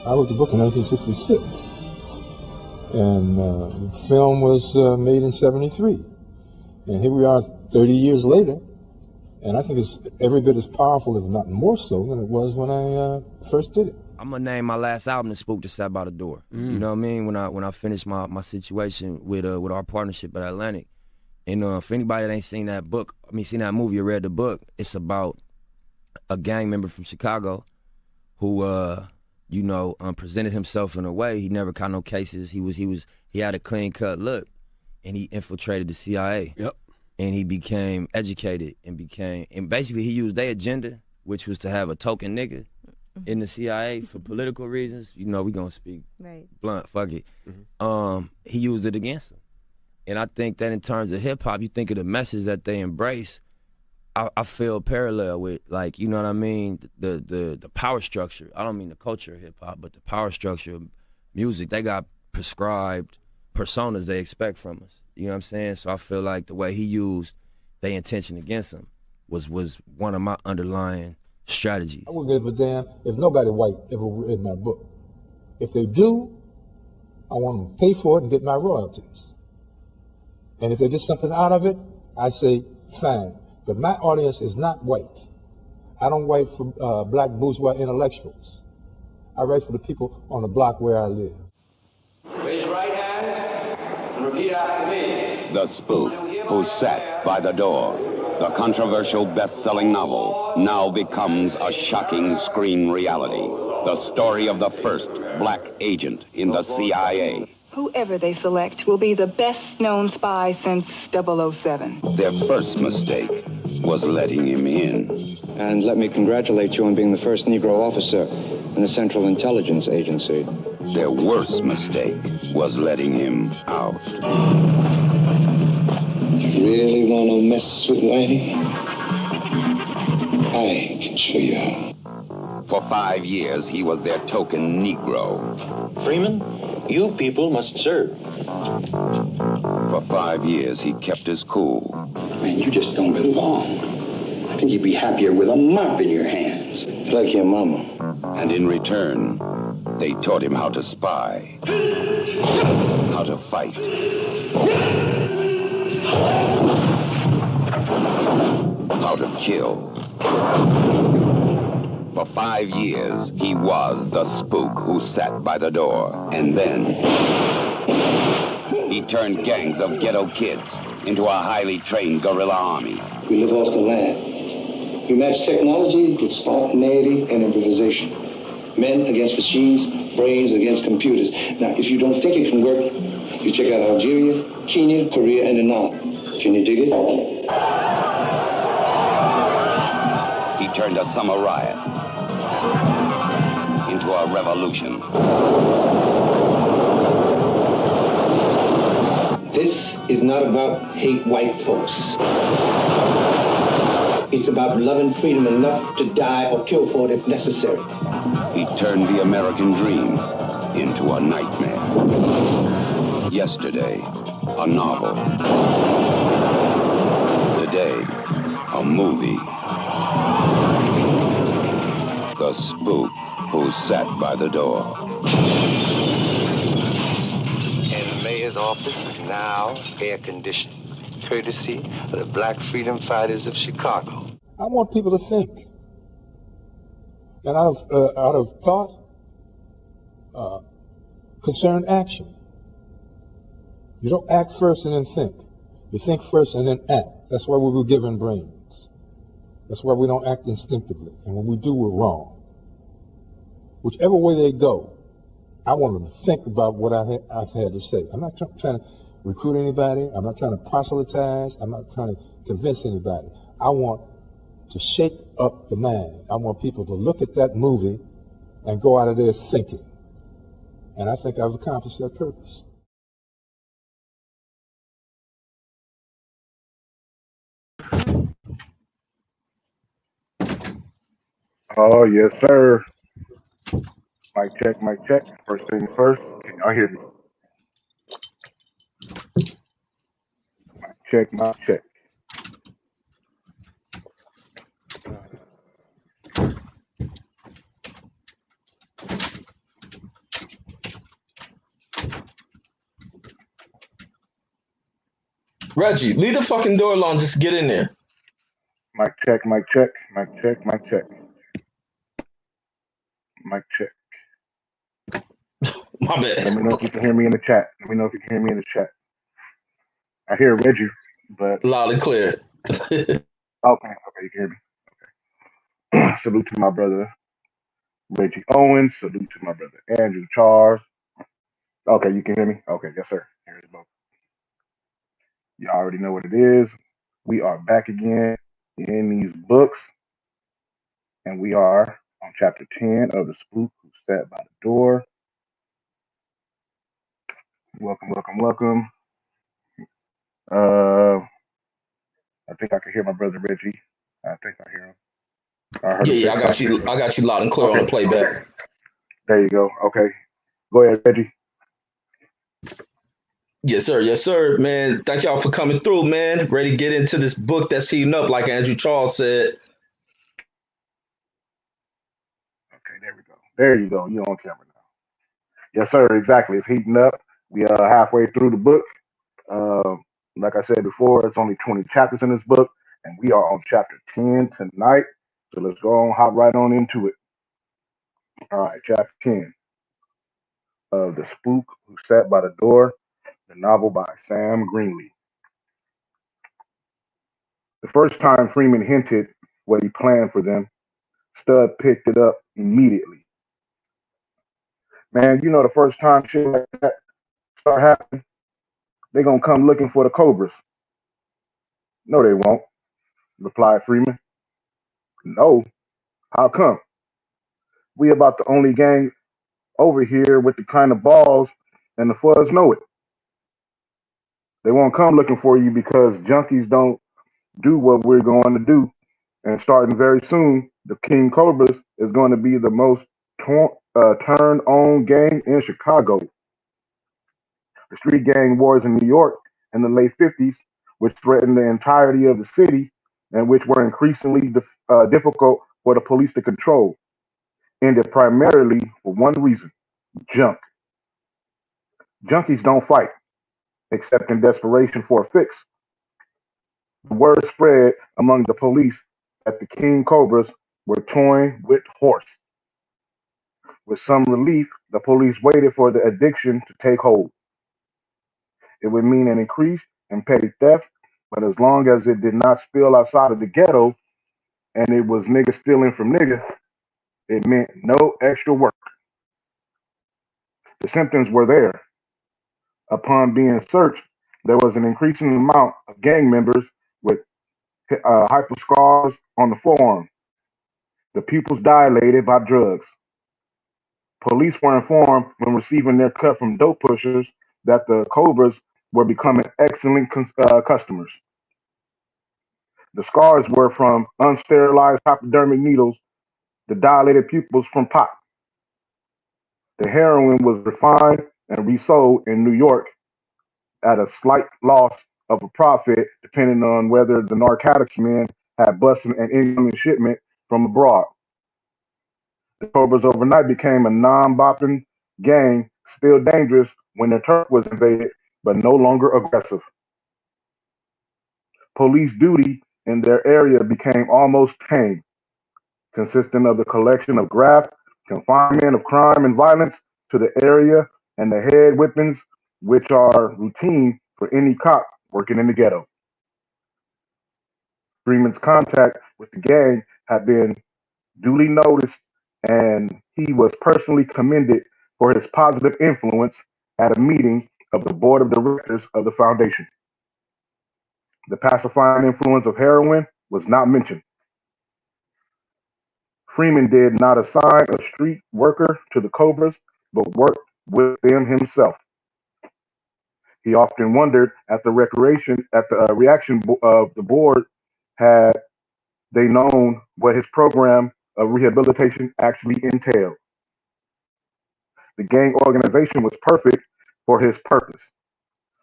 I wrote the book in 1966, and the film was made in 73. And here we are 30 years later, and I think it's every bit as powerful, if not more so, than it was when I first did it. I'm gonna name my last album "The Spook" that sat by the door. You know what I mean? When I finished my situation with our partnership at Atlantic, and for anybody that ain't seen that book, seen that movie or read the book, it's about a gang member from Chicago who presented himself in a way he never caught no cases. He had a clean cut look, and he infiltrated the CIA. Yep. And he became educated and basically he used their agenda, which was to have a token nigga in the CIA for political reasons. You know, we gonna speak blunt, fuck it. He used it against him. And I think that in terms of hip hop, you think of the message that they embrace, I feel parallel with, like, you know what I mean, the power structure. I don't mean the culture of hip hop, but the power structure of music. They got prescribed personas they expect from us. You know what I'm saying? So I feel like the way he used their intention against him was one of my underlying strategies. I wouldn't give a damn if nobody white ever read my book. If they do, I want them to pay for it and get my royalties. And if they get something out of it, I say, fine. But my audience is not white. I don't write for black bourgeois intellectuals. I write for the people on the block where I live. Raise your right hand and repeat after me. The Spook, who sat by the door. The controversial best-selling novel now becomes a shocking screen reality. The story of the first black agent in the CIA. Whoever they select will be the best-known spy since 007. Their first mistake was letting him in. And let me congratulate you on being the first Negro officer in the Central Intelligence Agency. Their worst mistake was letting him out. You really want to mess with Whitey? I can show you how. For 5 years, he was their token Negro. Freeman, you people must serve. For 5 years, he kept his cool. Man, you just don't belong. I think you'd be happier with a mop in your hands. Like your mama. And in return, they taught him how to spy. How to fight. How to kill. For 5 years, he was the spook who sat by the door. And then he turned gangs of ghetto kids into a highly trained guerrilla army. We live off the land. We match technology with spontaneity and improvisation. Men against machines, brains against computers. Now, if you don't think it can work, you check out Algeria, Kenya, Korea, and Iran. Can you dig it? He turned a summer riot into a revolution. This is not about hate white folks. It's about loving freedom enough to die or kill for it if necessary. He turned the American dream into a nightmare. Yesterday, a novel. Today, a movie. The Spook who sat by the door. And the mayor's office is now air-conditioned, courtesy of the Black Freedom Fighters of Chicago. I want people to think. And out of thought, concerned action. You don't act first and then think. You think first and then act. That's why we were given brains. That's why we don't act instinctively. And when we do, we're wrong. Whichever way they go, I want them to think about what I've had to say. I'm not trying to recruit anybody. I'm not trying to proselytize. I'm not trying to convince anybody. I want to shake up the mind. I want people to look at that movie and go out of there thinking. And I think I've accomplished that purpose. Oh, yes, sir. Mic check, mic check. First thing first, can y'all hear me? Mic check, mic check. Reggie, leave the fucking door alone. Just get in there. Mic check, mic check, mic check, mic check. Mic check. My bad. Let me know if you can hear me in the chat. Let me know if you can hear me in the chat. I hear Reggie, but loud and clear. okay, you can hear me. Okay. Salute to my brother Reggie Owens. Salute to my brother Andrew Charles. Okay, you can hear me? Okay, yes, sir. Here's both. You already know what it is. We are back again in these books, and we are on chapter 10 of the Spook Who Sat by the Door. Welcome, welcome, welcome. I think I can hear my brother Reggie. I think I hear him. I heard him say I got you. I got you loud and clear on the playback. Okay. There you go. Okay, go ahead, Reggie. Yes, sir, man. Thank y'all for coming through, man. Ready to get into this book that's heating up, like Andrew Charles said. Okay, there we go. There you go. You're on camera now. Yes, sir. Exactly. It's heating up. We are halfway through the book. Like I said before, it's only 20 chapters in this book, and we are on chapter 10 tonight. So let's go on, hop right on into it. All right, chapter 10 of The Spook Who Sat by the Door, the novel by Sam Greenlee. The first time Freeman hinted what he planned for them, Stud picked it up immediately. Man, you know the first time shit like that start happening, they gonna come looking for the Cobras. No, they won't, replied Freeman. No, how come? We about the only gang over here with the kind of balls, and the fuzz know it. They won't come looking for you because junkies don't do what we're going to do. And starting very soon, the King Cobras is going to be the most turned on gang in Chicago. The street gang wars in New York in the late 50s, which threatened the entirety of the city and which were increasingly difficult for the police to control, ended primarily for one reason: junk. Junkies don't fight, except in desperation for a fix. The word spread among the police that the King Cobras were toying with horse. With some relief, the police waited for the addiction to take hold. It would mean an increase in petty theft, but as long as it did not spill outside of the ghetto and it was niggas stealing from niggas, it meant no extra work. The symptoms were there. Upon being searched, there was an increasing amount of gang members with hyper scars on the forearm, the pupils dilated by drugs. Police were informed when receiving their cut from dope pushers that the Cobras were becoming excellent customers. The scars were from unsterilized hypodermic needles, the dilated pupils from pot. The heroin was refined and resold in New York at a slight loss of a profit, depending on whether the narcotics men had busted an incoming shipment from abroad. The Cobras overnight became a non-bopping gang, still dangerous when their turf was invaded, but no longer aggressive. Police duty in their area became almost tame, consisting of the collection of graft, confinement of crime and violence to the area, and the head whippings, which are routine for any cop working in the ghetto. Freeman's contact with the gang had been duly noticed, and he was personally commended for his positive influence at a meeting of the board of directors of the foundation. The pacifying influence of heroin was not mentioned. Freeman did not assign a street worker to the Cobras, but worked with them himself. He often wondered at the reaction of the board had they known what his program of rehabilitation actually entailed. The gang organization was perfect for his purpose.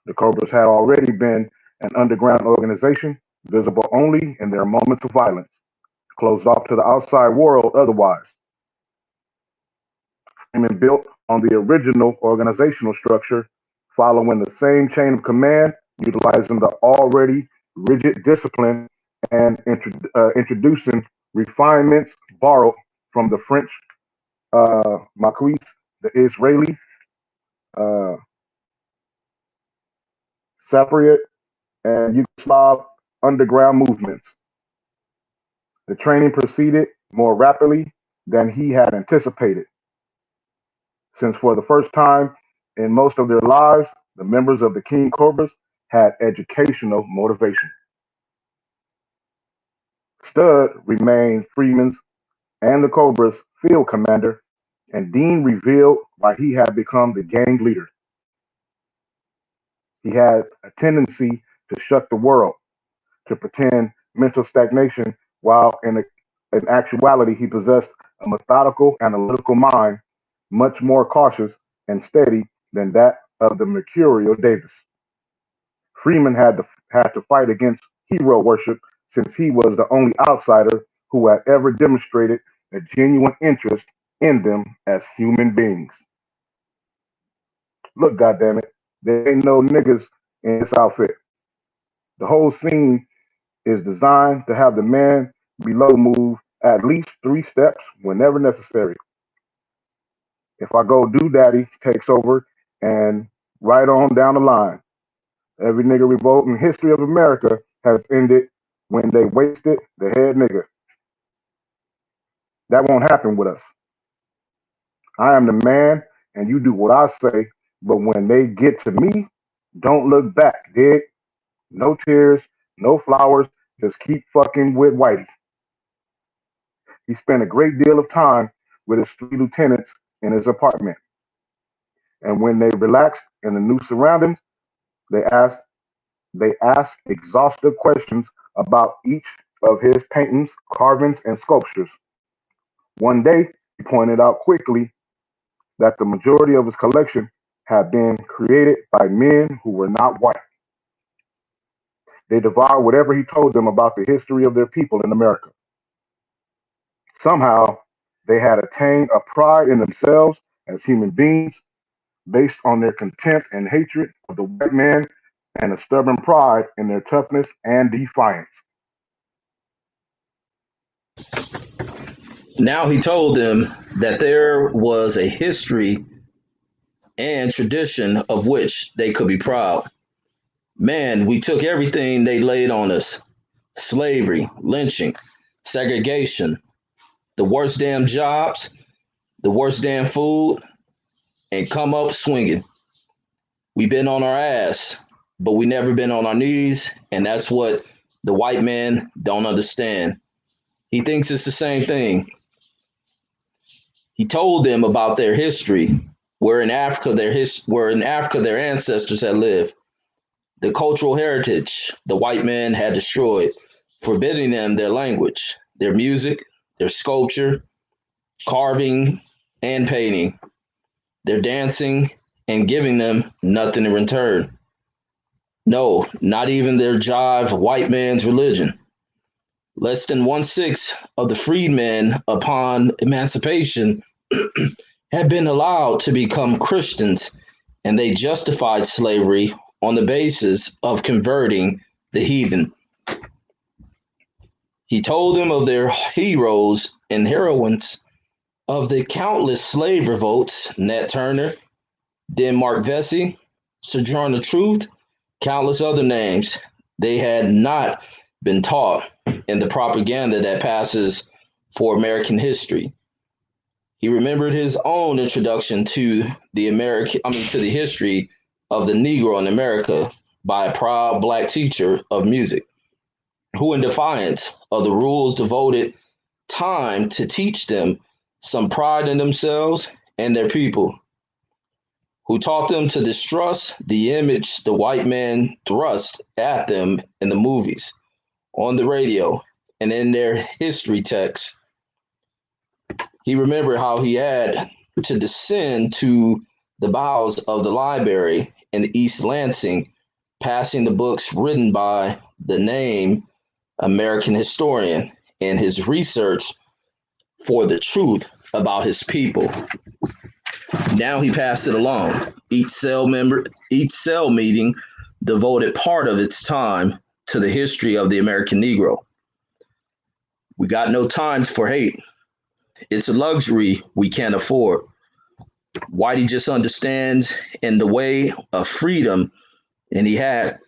The Cobras had already been an underground organization, visible only in their moments of violence, closed off to the outside world otherwise. Freeman built on the original organizational structure, following the same chain of command utilizing the already rigid discipline and introducing refinements borrowed from the French Marquis, the Israeli uh, Cypriot, and Yugoslav underground movements. The training proceeded more rapidly than he had anticipated, since for the first time in most of their lives, the members of the King Cobras had educational motivation. Stud remained Freeman's and the Cobra's field commander, and Dean revealed why he had become the gang leader. He had a tendency to shut the world, to pretend mental stagnation, while in actuality he possessed a methodical, analytical mind, much more cautious and steady than that of the mercurial Davis. Freeman had to fight against hero worship, since he was the only outsider who had ever demonstrated a genuine interest in them as human beings. Look, goddammit, there ain't no niggas in this outfit. The whole scene is designed to have the man below move at least 3 steps whenever necessary. If I go do daddy takes over, and right on down the line. Every nigga revolt in history of America has ended when they wasted the head nigga. That won't happen with us. I am the man, and you do what I say, but when they get to me, don't look back, dig? No tears, no flowers, just keep fucking with Whitey. He spent a great deal of time with his 3 lieutenants in his apartment. And when they relaxed in the new surroundings, they asked exhaustive questions about each of his paintings, carvings, and sculptures. One day, he pointed out quickly that the majority of his collection had been created by men who were not white. They devoured whatever he told them about the history of their people in America. Somehow, they had attained a pride in themselves as human beings based on their contempt and hatred of the white man, and a stubborn pride in their toughness and defiance. Now he told them that there was a history and tradition of which they could be proud. Man, we took everything they laid on us: slavery, lynching, segregation, the worst damn jobs, the worst damn food, and come up swinging. We been on our ass, but we never been on our knees, and that's what the white man don't understand. He thinks it's the same thing. He told them about their history, where in Africa their ancestors had lived, the cultural heritage the white man had destroyed, forbidding them their language, their music, their sculpture, carving, and painting, their dancing, and giving them nothing in return. No, not even their jive white man's religion. Less than 1/6 of the freedmen upon emancipation had been allowed to become Christians, and they justified slavery on the basis of converting the heathen. He told them of their heroes and heroines, of the countless slave revolts: Nat Turner, Denmark Vesey, Sojourner Truth, countless other names they had not been taught in the propaganda that passes for American history. He remembered his own introduction to the history of the Negro in America by a proud black teacher of music, who, in defiance of the rules, devoted time to teach them some pride in themselves and their people, who taught them to distrust the image the white man thrust at them in the movies, on the radio, and in their history texts. He remembered how he had to descend to the bowels of the library in East Lansing, passing the books written by the name American historian in his research for the truth about his people. Now he passed it along. Each cell meeting, devoted part of its time to the history of the American Negro. We got no time for hate. It's a luxury we can't afford. Whitey just understands in the way of freedom, and he has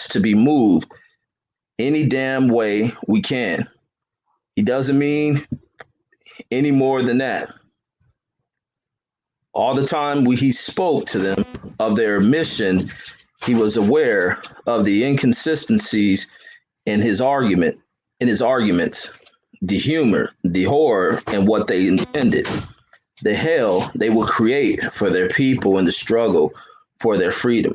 to be moved any damn way we can. He doesn't mean any more than that. All the time he spoke to them of their mission, he was aware of the inconsistencies in his arguments, the humor, the horror, and what they intended, the hell they would create for their people in the struggle for their freedom.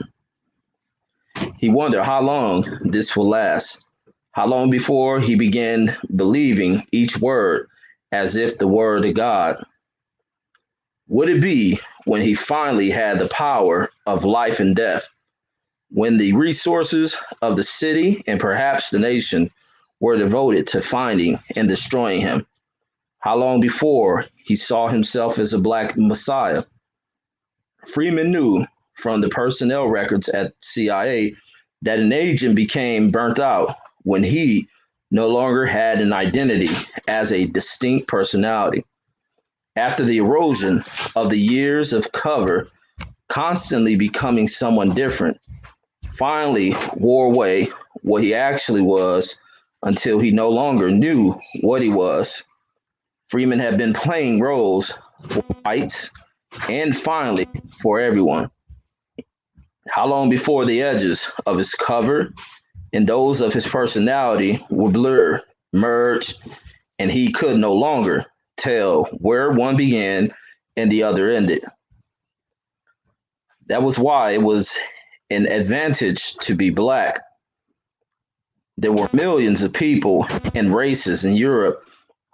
He wondered how long this will last, how long before he began believing each word as if the word of God. Would it be when he finally had the power of life and death, when the resources of the city and perhaps the nation were devoted to finding and destroying him? How long before he saw himself as a black messiah? Freeman knew from the personnel records at CIA that an agent became burnt out when he no longer had an identity as a distinct personality. After the erosion of the years of cover, constantly becoming someone different, finally wore away what he actually was until he no longer knew what he was. Freeman had been playing roles for whites and finally for everyone. How long before the edges of his cover and those of his personality were blurred, merged, and he could no longer tell where one began and the other ended? That was why it was an advantage to be black. There were millions of people and races in Europe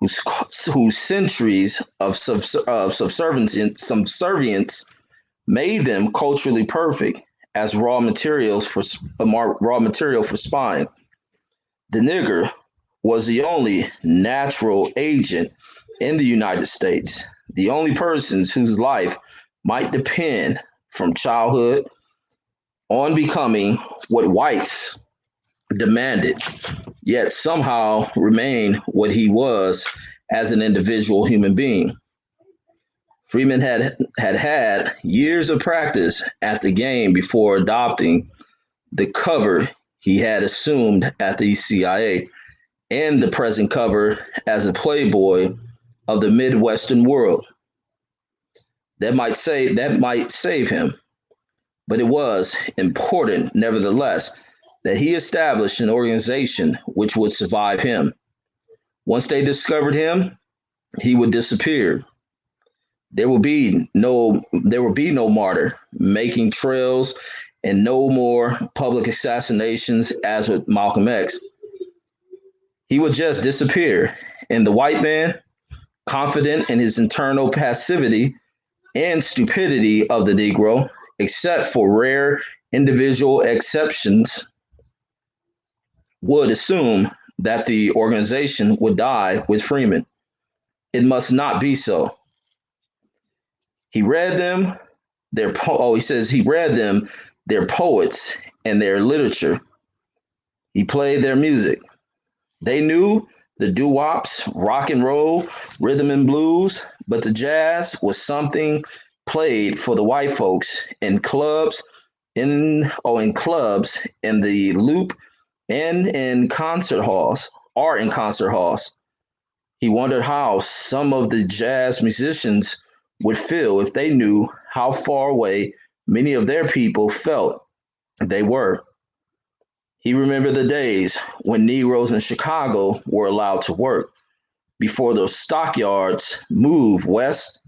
whose centuries of subservience made them culturally perfect as raw material for spying. The nigger was the only natural agent in the United States, the only persons whose life might depend from childhood on becoming what whites demanded, yet somehow remain what he was as an individual human being. Freeman had years of practice at the game before adopting the cover he had assumed at the CIA and the present cover as a playboy of the Midwestern world. That might save him, but it was important, nevertheless, that he established an organization which would survive him. Once they discovered him, he would disappear. There would be no martyr making trails and no more public assassinations as with Malcolm X. He would just disappear, and the white man, confident in his internal passivity and stupidity of the Negro, except for rare individual exceptions, would assume that the organization would die with Freeman. It must not be so. He read them he read them their poets and their literature. He played their music. They knew the doo-wops, rock and roll, rhythm and blues, but the jazz was something played for the white folks in clubs, in the loop, and in concert halls. He wondered how some of the jazz musicians would feel if they knew how far away many of their people felt they were. He remembered the days when Negroes in Chicago were allowed to work before those stockyards moved west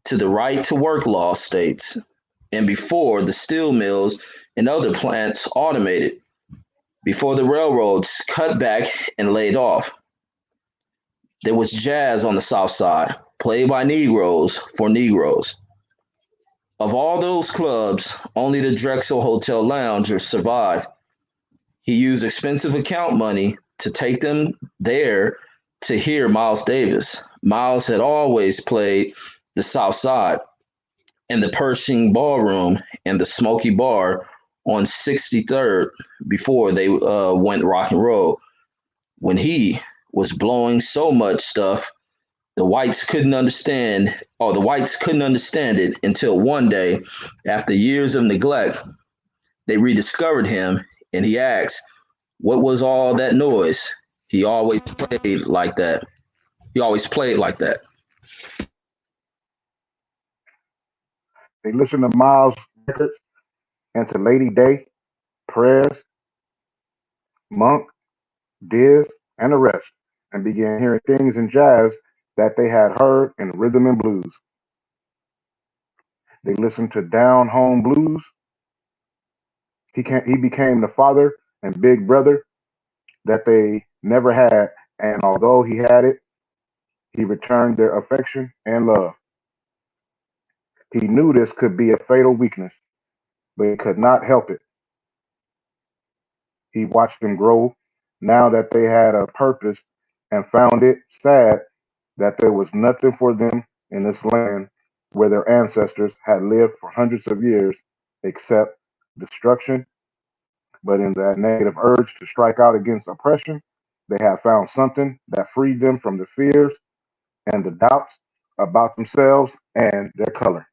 to the right to work law states, and before the steel mills and other plants automated, before the railroads cut back and laid off. There was jazz on the South Side, played by Negroes for Negroes. Of all those clubs, only the Drexel Hotel Lounge survived. He used expensive account money to take them there to hear Miles Davis. Miles had always played the South Side, and the Pershing Ballroom and the Smoky Bar on 63rd before they went rock and roll. When he was blowing so much stuff, the whites couldn't understand it until one day, after years of neglect, they rediscovered him and he asked, "What was all that noise?" He always played like that. He always played like that. They listened to Miles' records and to Lady Day, Perez, Monk, Diz, and the rest, and began hearing things in jazz that they had heard in rhythm and blues. They listened to down home blues. He became the father and big brother that they never had, and although he had it, he returned their affection and love. He knew this could be a fatal weakness, but he could not help it. He watched them grow now that they had a purpose and found it sad that there was nothing for them in this land where their ancestors had lived for hundreds of years except destruction. But in that negative urge to strike out against oppression, they had found something that freed them from the fears and the doubts about themselves and their color.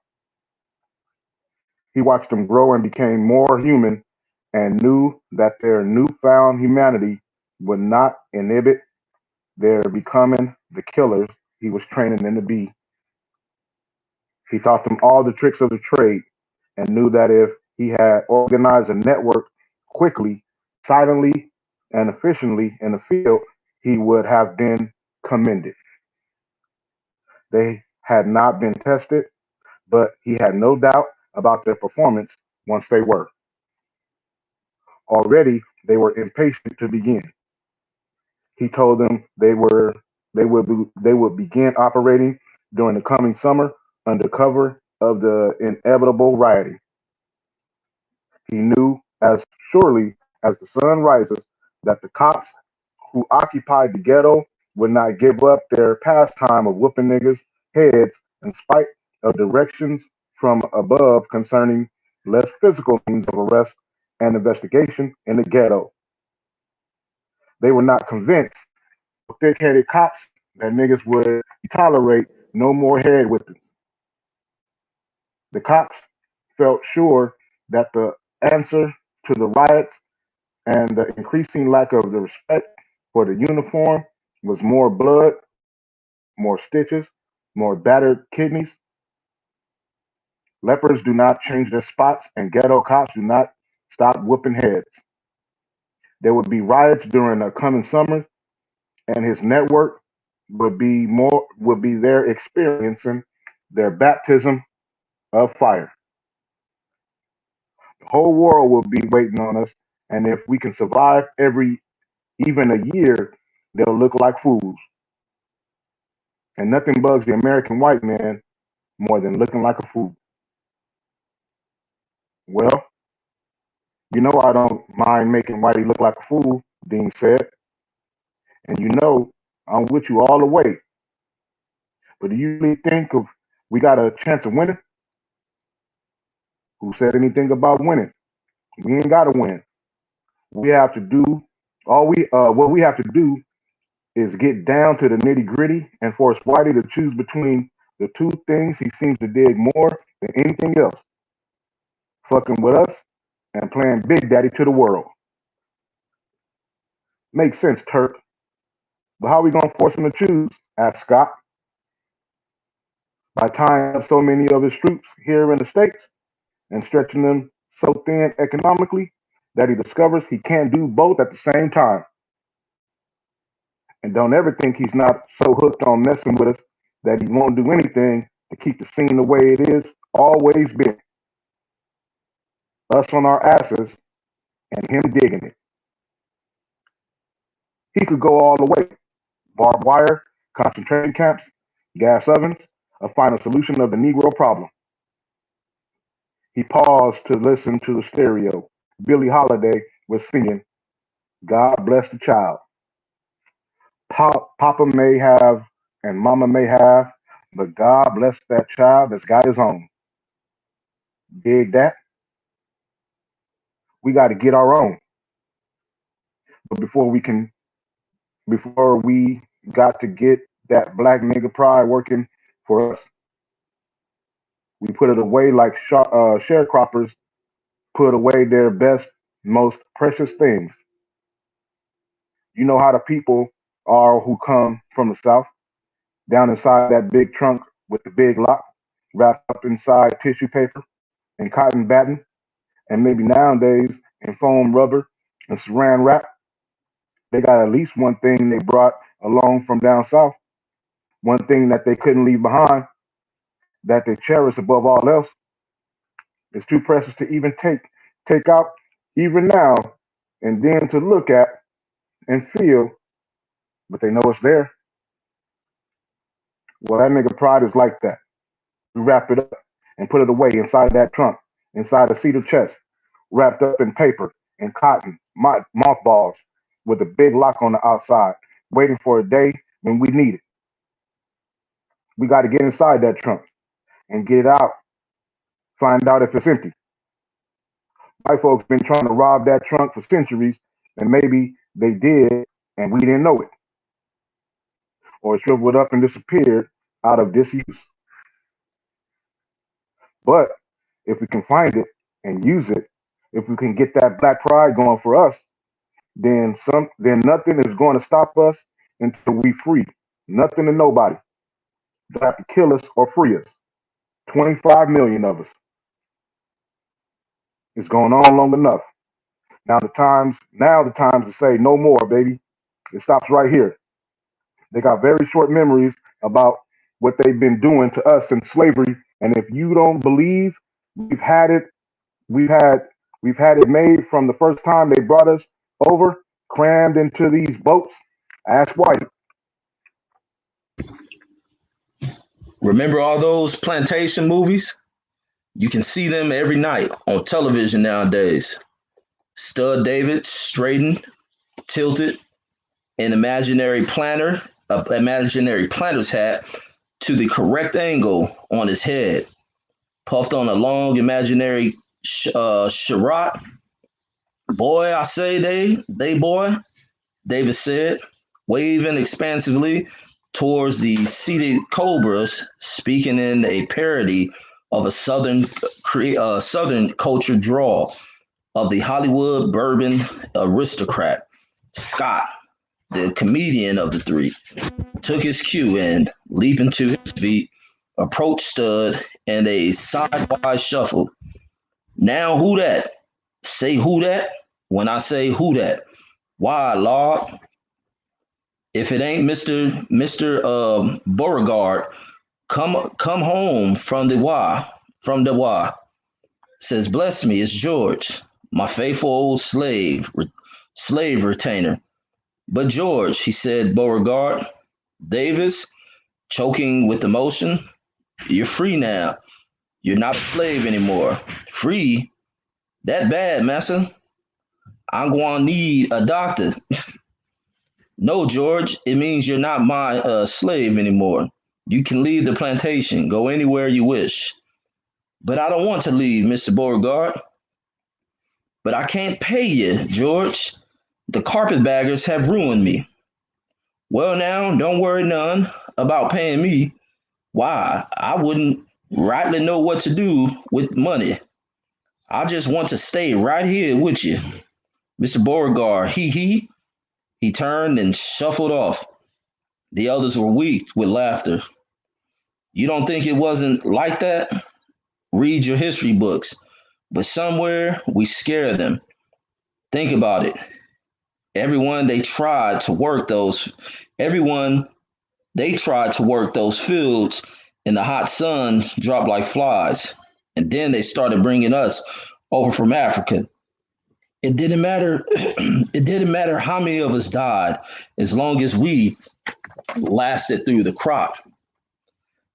He watched them grow and became more human and knew that their newfound humanity would not inhibit their becoming the killers he was training them to be. He taught them all the tricks of the trade and knew that if he had organized a network quickly, silently, and efficiently in the field, he would have been commended. They had not been tested, but he had no doubt about their performance once they were. Already they were impatient to begin. He told them they would begin operating during the coming summer under cover of the inevitable rioting. He knew as surely as the sun rises that the cops who occupied the ghetto would not give up their pastime of whooping niggas' heads in spite of directions from above concerning less physical means of arrest and investigation in the ghetto. They were not convinced, thick-headed cops, that niggas would tolerate no more head whipping. The cops felt sure that the answer to the riots and the increasing lack of the respect for the uniform was more blood, more stitches, more battered kidneys. Lepers do not change their spots, and ghetto cops do not stop whooping heads. There would be riots during the coming summer, and his network would be there experiencing their baptism of fire. The whole world will be waiting on us, and if we can survive every even a year, they'll look like fools. And nothing bugs the American white man more than looking like a fool. Well, you know I don't mind making Whitey look like a fool, Dean said. And you know I'm with you all the way. But do you really think of we got a chance of winning? Who said anything about winning? We ain't gotta win. We have to do all we what we have to do is get down to the nitty gritty and force Whitey to choose between the two things he seems to dig more than anything else: fucking with us and playing Big Daddy to the world. Makes sense, Turk. But how are we gonna force him to choose? Asked Scott. By tying up so many of his troops here in the States and stretching them so thin economically that he discovers he can't do both at the same time. And don't ever think he's not so hooked on messing with us that he won't do anything to keep the scene the way it is always been. Us on our asses and him digging it. He could go all the way. Barbed wire, concentration camps, gas ovens, a final solution of the Negro problem. He paused to listen to the stereo. Billie Holiday was singing, God bless the child. Papa may have and Mama may have, but God bless that child that's got his own. Dig that? we got to get our own. But before we got to get that black nigga pride working for us, we put it away like sharecroppers put away their best, most precious things. You know how the people are who come from the South, down inside that big trunk with the big lock, wrapped up inside tissue paper and cotton batting, and maybe nowadays in foam rubber and saran wrap. They got at least one thing they brought along from down south, one thing that they couldn't leave behind, that they cherish above all else. It's too precious to even take out even now and then to look at and feel, but they know it's there. Well, that nigga pride is like that. We wrap it up and put it away inside that trunk, inside a cedar chest, wrapped up in paper and cotton, mothballs, with a big lock on the outside, waiting for a day when we need it. We got to get inside that trunk and get it out, find out if it's empty. White folks been trying to rob that trunk for centuries, and maybe they did, and we didn't know it, or it shriveled up and disappeared out of disuse. But if we can find it and use it, if we can get that black pride going for us, then nothing is going to stop us until we free. Nothing and nobody. Don't have to kill us or free us. 25 million of us. It's going on long enough. Now the times to say no more, baby. It stops right here. They got very short memories about what they've been doing to us in slavery. And if you don't believe we've had it, we've had we've had it made from the first time they brought us over, crammed into these boats. Ask white. Remember all those plantation movies? You can see them every night on television nowadays. Stud David straightened, tilted, an imaginary planter's hat to the correct angle on his head, puffed on a long imaginary Syrah. Boy, I say they boy, David said, waving expansively towards the seated cobras, speaking in a parody of a southern culture drawl of the Hollywood bourbon aristocrat. Scott, the comedian of the three, took his cue and, leaping to his feet, approached Stud in a sidewise shuffle. Now who that? Say who that? When I say who that, why, Lord? If it ain't Mister Beauregard, come home from the why. Says, bless me, it's George, my faithful old slave retainer. But George, he said, Beauregard, Davis, choking with emotion, you're free now. You're not a slave anymore. Free? That bad, massa. I'm going to need a doctor. No, George, it means you're not my slave anymore. You can leave the plantation, go anywhere you wish. But I don't want to leave, Mr. Beauregard. But I can't pay you, George. The carpetbaggers have ruined me. Well, now, don't worry none about paying me. Why, I wouldn't rightly know what to do with money. I just want to stay right here with you. Mr. Beauregard, he turned and shuffled off. The others were weak with laughter. You don't think it wasn't like that? Read your history books. But somewhere we scare them. Think about it. Everyone they tried to work those fields in the hot sun dropped like flies. And then they started bringing us over from Africa. It didn't matter it didn't matter how many of us died as long as we lasted through the crop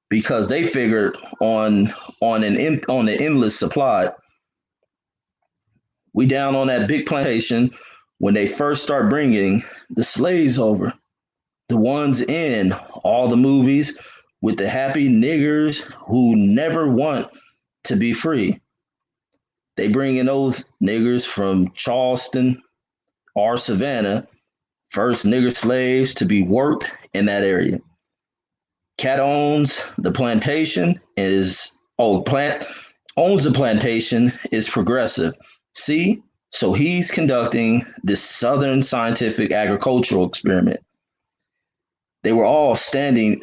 because they figured on an endless supply. We down on that big plantation when they first start bringing the slaves over, the ones in all the movies with the happy niggers who never want to be free. They bring in those niggers from Charleston or Savannah, first nigger slaves to be worked in that area. Cat owns the plantation is oh plant owns the plantation is progressive. See, so he's conducting this Southern scientific agricultural experiment. They were all standing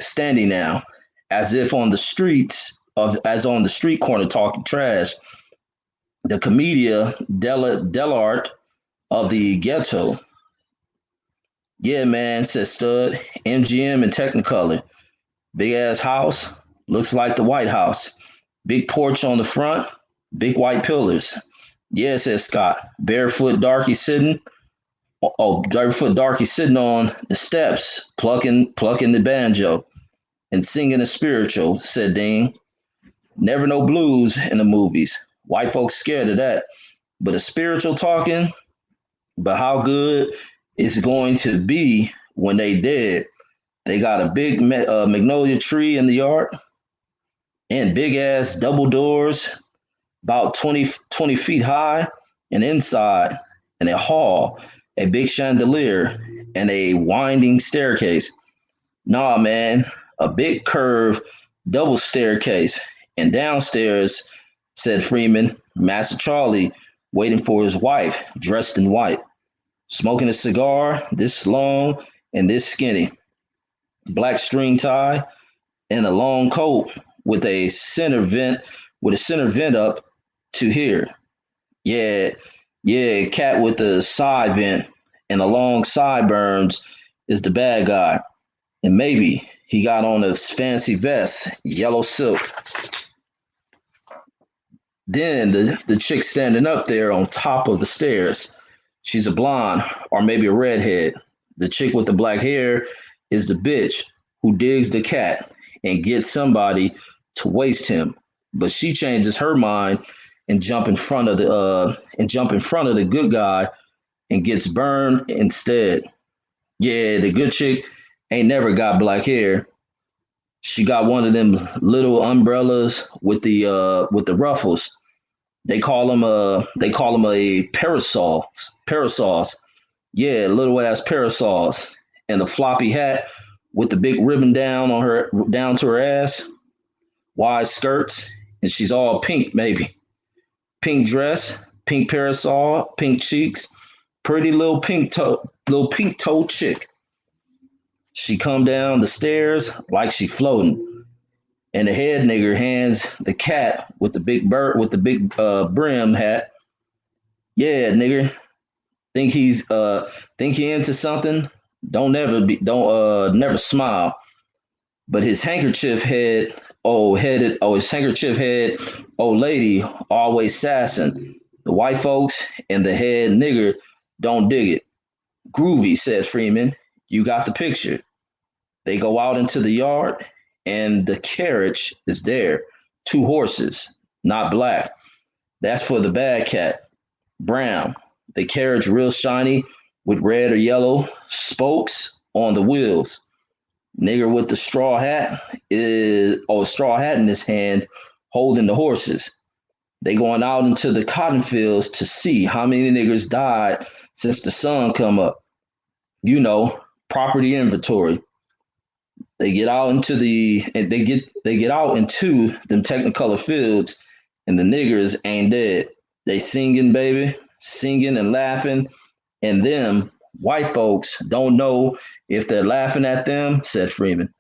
now, as if on the streets of as on the street corner talking trash. The commedia dell'arte of the ghetto. Yeah, man, said Stud. MGM and Technicolor. Big ass house, looks like the White House. Big porch on the front, big white pillars. Yeah, said Scott. Barefoot darky sitting on the steps, plucking the banjo and singing a spiritual, said Dean. Never no blues in the movies. White folks scared of that. But a spiritual talking, but how good it's going to be when they dead. They got a big magnolia tree in the yard and big ass double doors, about 20 feet high, and inside in a hall, a big chandelier and a winding staircase. Nah, man, a big curved double staircase. And downstairs, said Freeman, Master Charlie, waiting for his wife, dressed in white, smoking a cigar this long and this skinny, black string tie, and a long coat with a center vent up to here. Yeah, yeah, cat with the side vent and the long sideburns is the bad guy. And maybe he got on a fancy vest, yellow silk. Then the chick standing up there on top of the stairs. She's a blonde or maybe a redhead. The chick with the black hair is the bitch who digs the cat and gets somebody to waste him. But she changes her mind and jump in front of the good guy and gets burned instead. Yeah, the good chick ain't never got black hair. She got one of them little umbrellas with the ruffles. They call them a parasols. Yeah, little ass parasols and the floppy hat with the big ribbon down to her ass, wide skirts, and she's all pink maybe. Pink dress, pink parasol, pink cheeks, pretty little pink toe chick. She come down the stairs like she floating. And the head nigger hands the cat with the big brim hat. Yeah, nigger. Think he into something? Don't never smile. But his handkerchief head, old lady, always sassing. The white folks and the head nigger don't dig it. Groovy, says Freeman. You got the picture. They go out into the yard and the carriage is there. 2 horses, not black. That's for the bad cat. Brown. The carriage real shiny with red or yellow spokes on the wheels. Nigger with the straw hat in his hand holding the horses. They going out into the cotton fields to see how many niggers died since the sun come up. You know, property inventory. They get out into them Technicolor fields, and the niggers ain't dead. They singing, baby, singing and laughing, and them white folks don't know if they're laughing at them, said Freeman.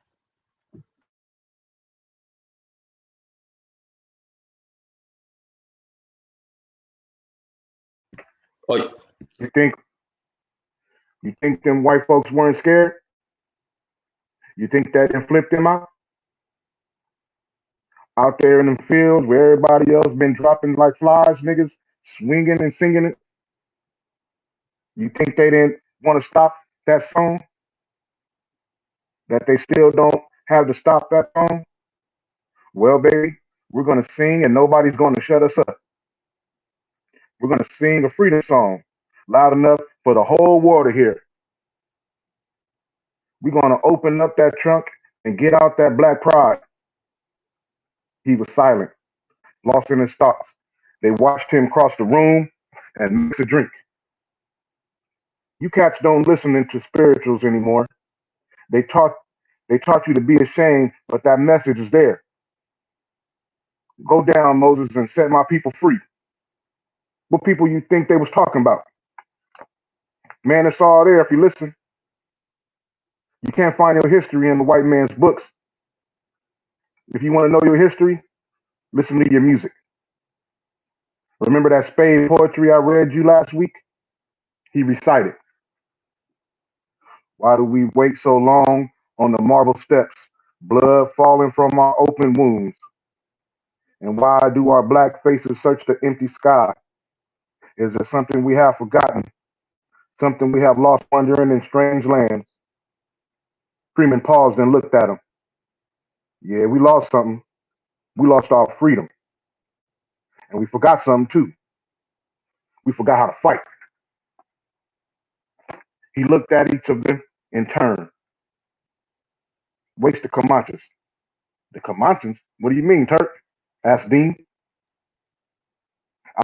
Oh, You think them white folks weren't scared? You think that didn't flip them out there in them fields where everybody else been dropping like flies, niggas swinging and singing it? You think they didn't want to stop that song? That they still don't have to stop that song? Well, baby, we're gonna sing and nobody's gonna shut us up. We're gonna sing a freedom song loud enough for the whole world to hear. We're gonna open up that trunk and get out that black pride. He was silent, lost in his thoughts. They watched him cross the room and mix a drink. You cats don't listen into spirituals anymore. They taught they taught you to be ashamed, but that message is there. Go down, Moses, and set my people free. What people you think they was talking about? Man, it's all there if you listen. You can't find your history in the white man's books. If you want to know your history, listen to your music. Remember that spade poetry I read you last week? He recited, why do we wait so long on the marble steps, blood falling from our open wounds? And why do our black faces search the empty sky? Is there something we have forgotten, something we have lost wandering in strange lands? Freeman paused and looked at him. Yeah, we lost something. We lost our freedom. And we forgot something too. We forgot how to fight. He looked at each of them in turn. Waste the Comanches. The Comanches? What do you mean, Turk? Asked Dean.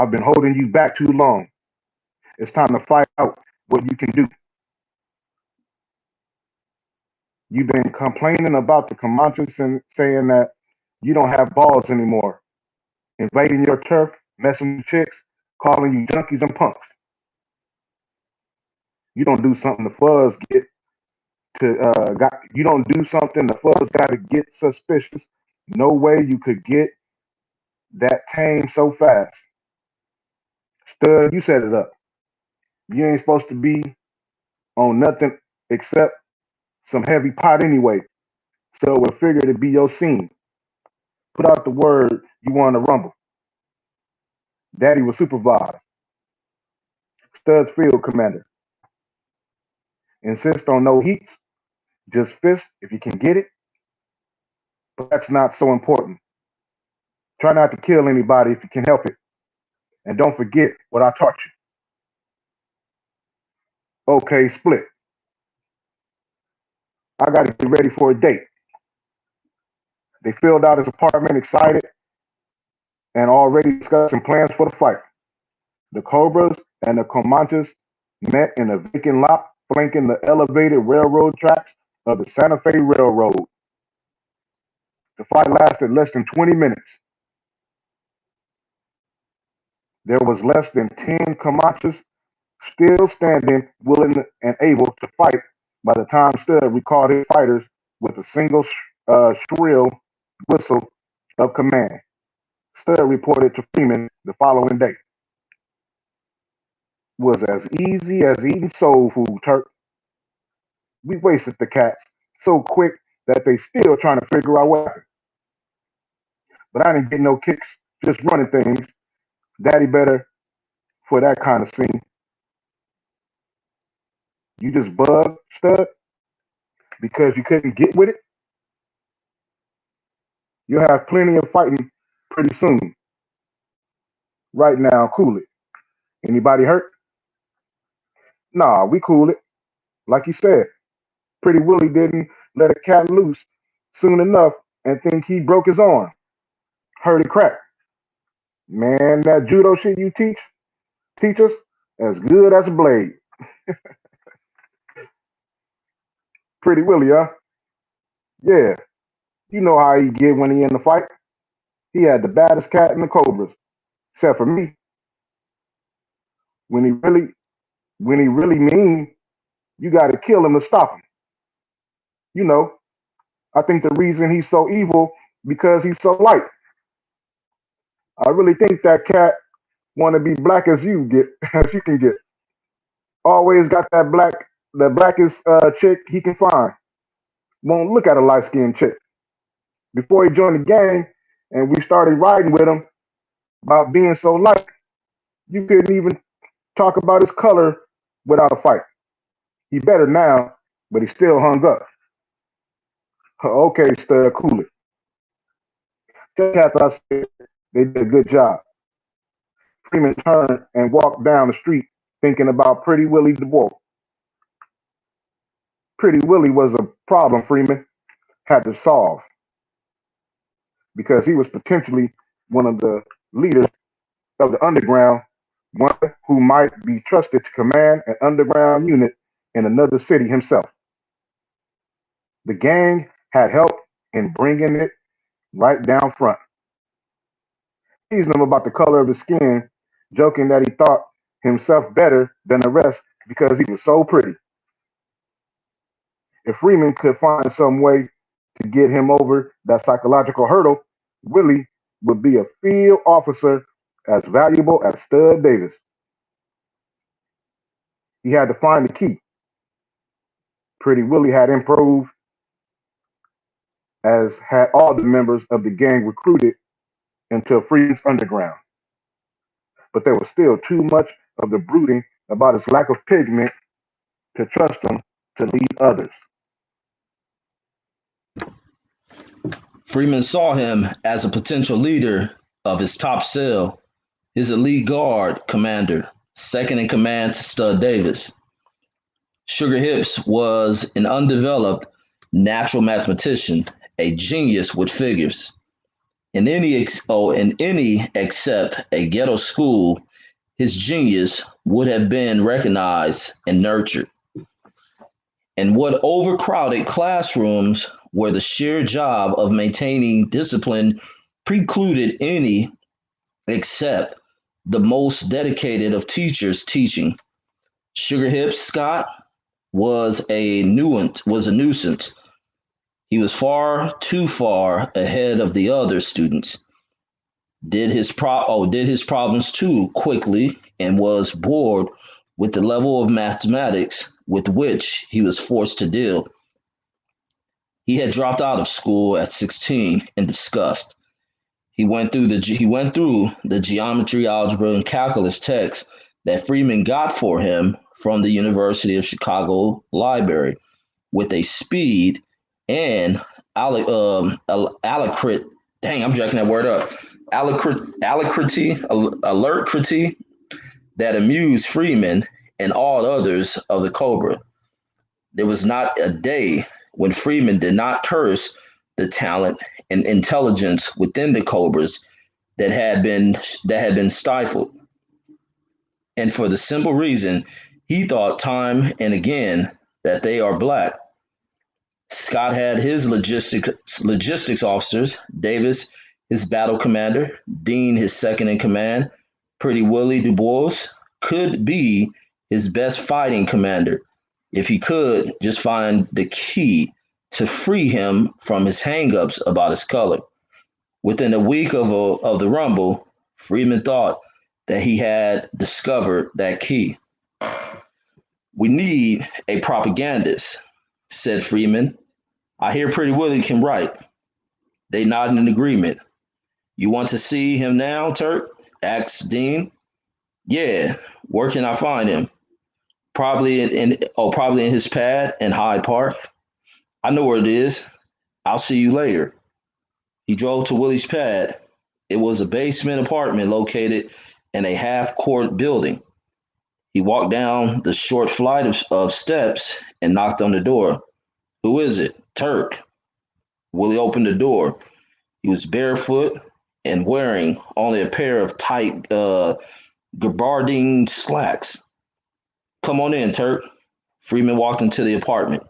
I've been holding you back too long. It's time to find out what you can do. You've been complaining about the Comanches and saying that you don't have balls anymore. Invading your turf, messing with chicks, calling you junkies and punks. You don't do something the fuzz get to you don't do something the fuzz gotta get suspicious. No way you could get that tame so fast. Stud, you set it up. You ain't supposed to be on nothing except some heavy pot anyway. So we figured it'd be your scene. Put out the word you want to rumble. Daddy was supervised. Stud's field commander. Insist on no heats, just fist if you can get it. But that's not so important. Try not to kill anybody if you can help it. And don't forget what I taught you. Okay, split. I got to get ready for a date. They filled out his apartment excited and already discussing plans for the fight. The Cobras and the Comanches met in a vacant lot flanking the elevated railroad tracks of the Santa Fe Railroad. The fight lasted less than 20 minutes. There was less than 10 Comanches still standing, willing and able to fight by the time Stud recalled his fighters with a single shrill whistle of command. Stud reported to Freeman the following day. Was as easy as eating soul food, Turk. We wasted the cats so quick that they still trying to figure out what happened. But I didn't get no kicks, just running things. Daddy better for that kind of scene. You just bugged, Stud, because you couldn't get with it? You'll have plenty of fighting pretty soon. Right now, cool it. Anybody hurt? Nah, we cool it. Like you said, Pretty Willie didn't let a cat loose soon enough and think he broke his arm. Heard it crack. Man, that judo shit you teach us, as good as a blade. Pretty Willie, huh? Yeah, you know how he get when he in the fight. He had the baddest cat in the Cobras, except for me. When he really mean, you got to kill him to stop him. You know, I think the reason he's so evil because he's so light. I really think that cat want to be black as you get, as you can get. Always got the blackest chick he can find. Won't look at a light skinned chick. Before he joined the gang, and we started riding with him about being so light, you couldn't even talk about his color without a fight. He better now, but he still hung up. Okay, Stud, cool it. Tell cats I said they did a good job. Freeman turned and walked down the street thinking about Pretty Willie DeWolf. Pretty Willie was a problem Freeman had to solve because he was potentially one of the leaders of the underground, one who might be trusted to command an underground unit in another city himself. The gang had helped in bringing it right down front, teasing him about the color of his skin, joking that he thought himself better than the rest because he was so pretty. If Freeman could find some way to get him over that psychological hurdle, Willie would be a field officer as valuable as Stud Davis. He had to find the key. Pretty Willie had improved, as had all the members of the gang recruited into Freeman's underground. But there was still too much of the brooding about his lack of pigment to trust him to lead others. Freeman saw him as a potential leader of his top cell, his elite guard commander, second in command to Stud Davis. Sugar Hips was an undeveloped natural mathematician, a genius with figures. In any except a ghetto school, his genius would have been recognized and nurtured. And what overcrowded classrooms where the sheer job of maintaining discipline precluded any except the most dedicated of teachers teaching. Sugar Hips Scott was a nuisance. He was far too far ahead of the other students. Did his problems too quickly and was bored with the level of mathematics with which he was forced to deal. He had dropped out of school at 16 in disgust. He went through the geometry, algebra, and calculus texts that Freeman got for him from the University of Chicago Library with a speed and alacrity. Dang, I'm jacking that word up. Alacrity that amused Freeman and all others of the Cobra. There was not a day when Freeman did not curse the talent and intelligence within the Cobras that had been stifled. And for the simple reason, he thought time and again that they are black. Scott had his logistics officers, Davis, his battle commander, Dean, his second in command, Pretty Willie Du Bois could be his best fighting commander if he could just find the key to free him from his hangups about his color. Within a week of the Rumble, Freeman thought that he had discovered that key. "We need a propagandist," said Freeman. "I hear Pretty Willie can write." They nodded in agreement. "You want to see him now, Turk?" asked Dean. "Yeah, where can I find him?" Probably in his pad in Hyde Park. "I know where it is. I'll see you later." He drove to Willie's pad. It was a basement apartment located in a half-court building. He walked down the short flight of steps and knocked on the door. "Who is it?" "Turk." Willie opened the door. He was barefoot and wearing only a pair of tight gabardine slacks. "Come on in, Turk." Freeman walked into the apartment.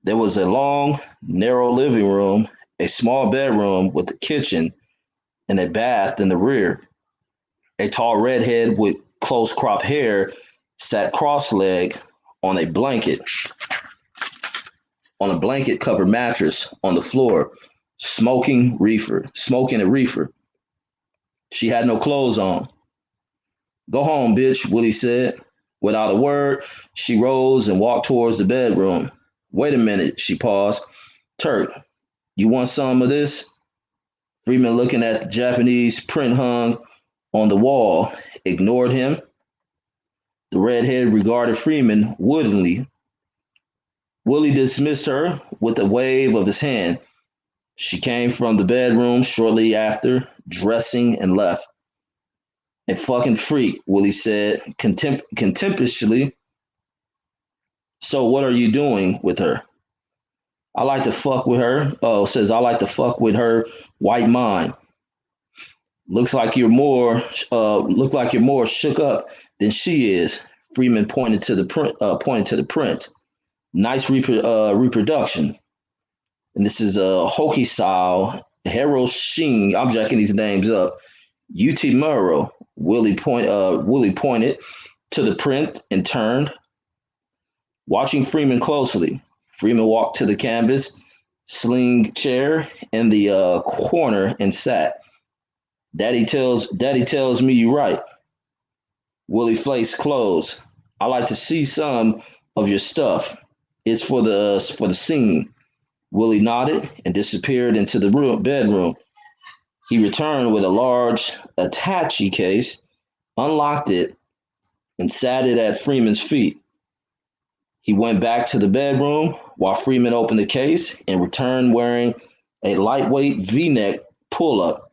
There was a long, narrow living room, a small bedroom with a kitchen, and a bath in the rear. A tall redhead with close-cropped hair sat cross-legged on a blanket-covered mattress on the floor, smoking a reefer. She had no clothes on. "Go home, bitch," Willie said. Without a word, she rose and walked towards the bedroom. "Wait a minute," she paused. "Turk, you want some of this?" Freeman, looking at the Japanese print hung on the wall, ignored him. The redhead regarded Freeman woodenly. Willie dismissed her with a wave of his hand. She came from the bedroom shortly after, dressing, and left. "A fucking freak," Willie said contemptuously. "So what are you doing with her?" "I like to fuck with her." "Oh, says I like to fuck with her white mind." Look like you're more shook up than she is. Freeman pointed to the prints. Nice reproduction. And this is Hokie style, Harold Sheen. I'm jacking these names up. UT Murrow. Willie pointed to the print and turned, watching Freeman closely. Freeman walked to the canvas, sling chair in the corner and sat. Daddy tells me you right. Willie face closed. I like to see some of your stuff. It's for the scene. Willie nodded and disappeared into the bedroom. He returned with a large attache case, unlocked it, and sat it at Freeman's feet. He went back to the bedroom while Freeman opened the case and returned wearing a lightweight V-neck pull-up.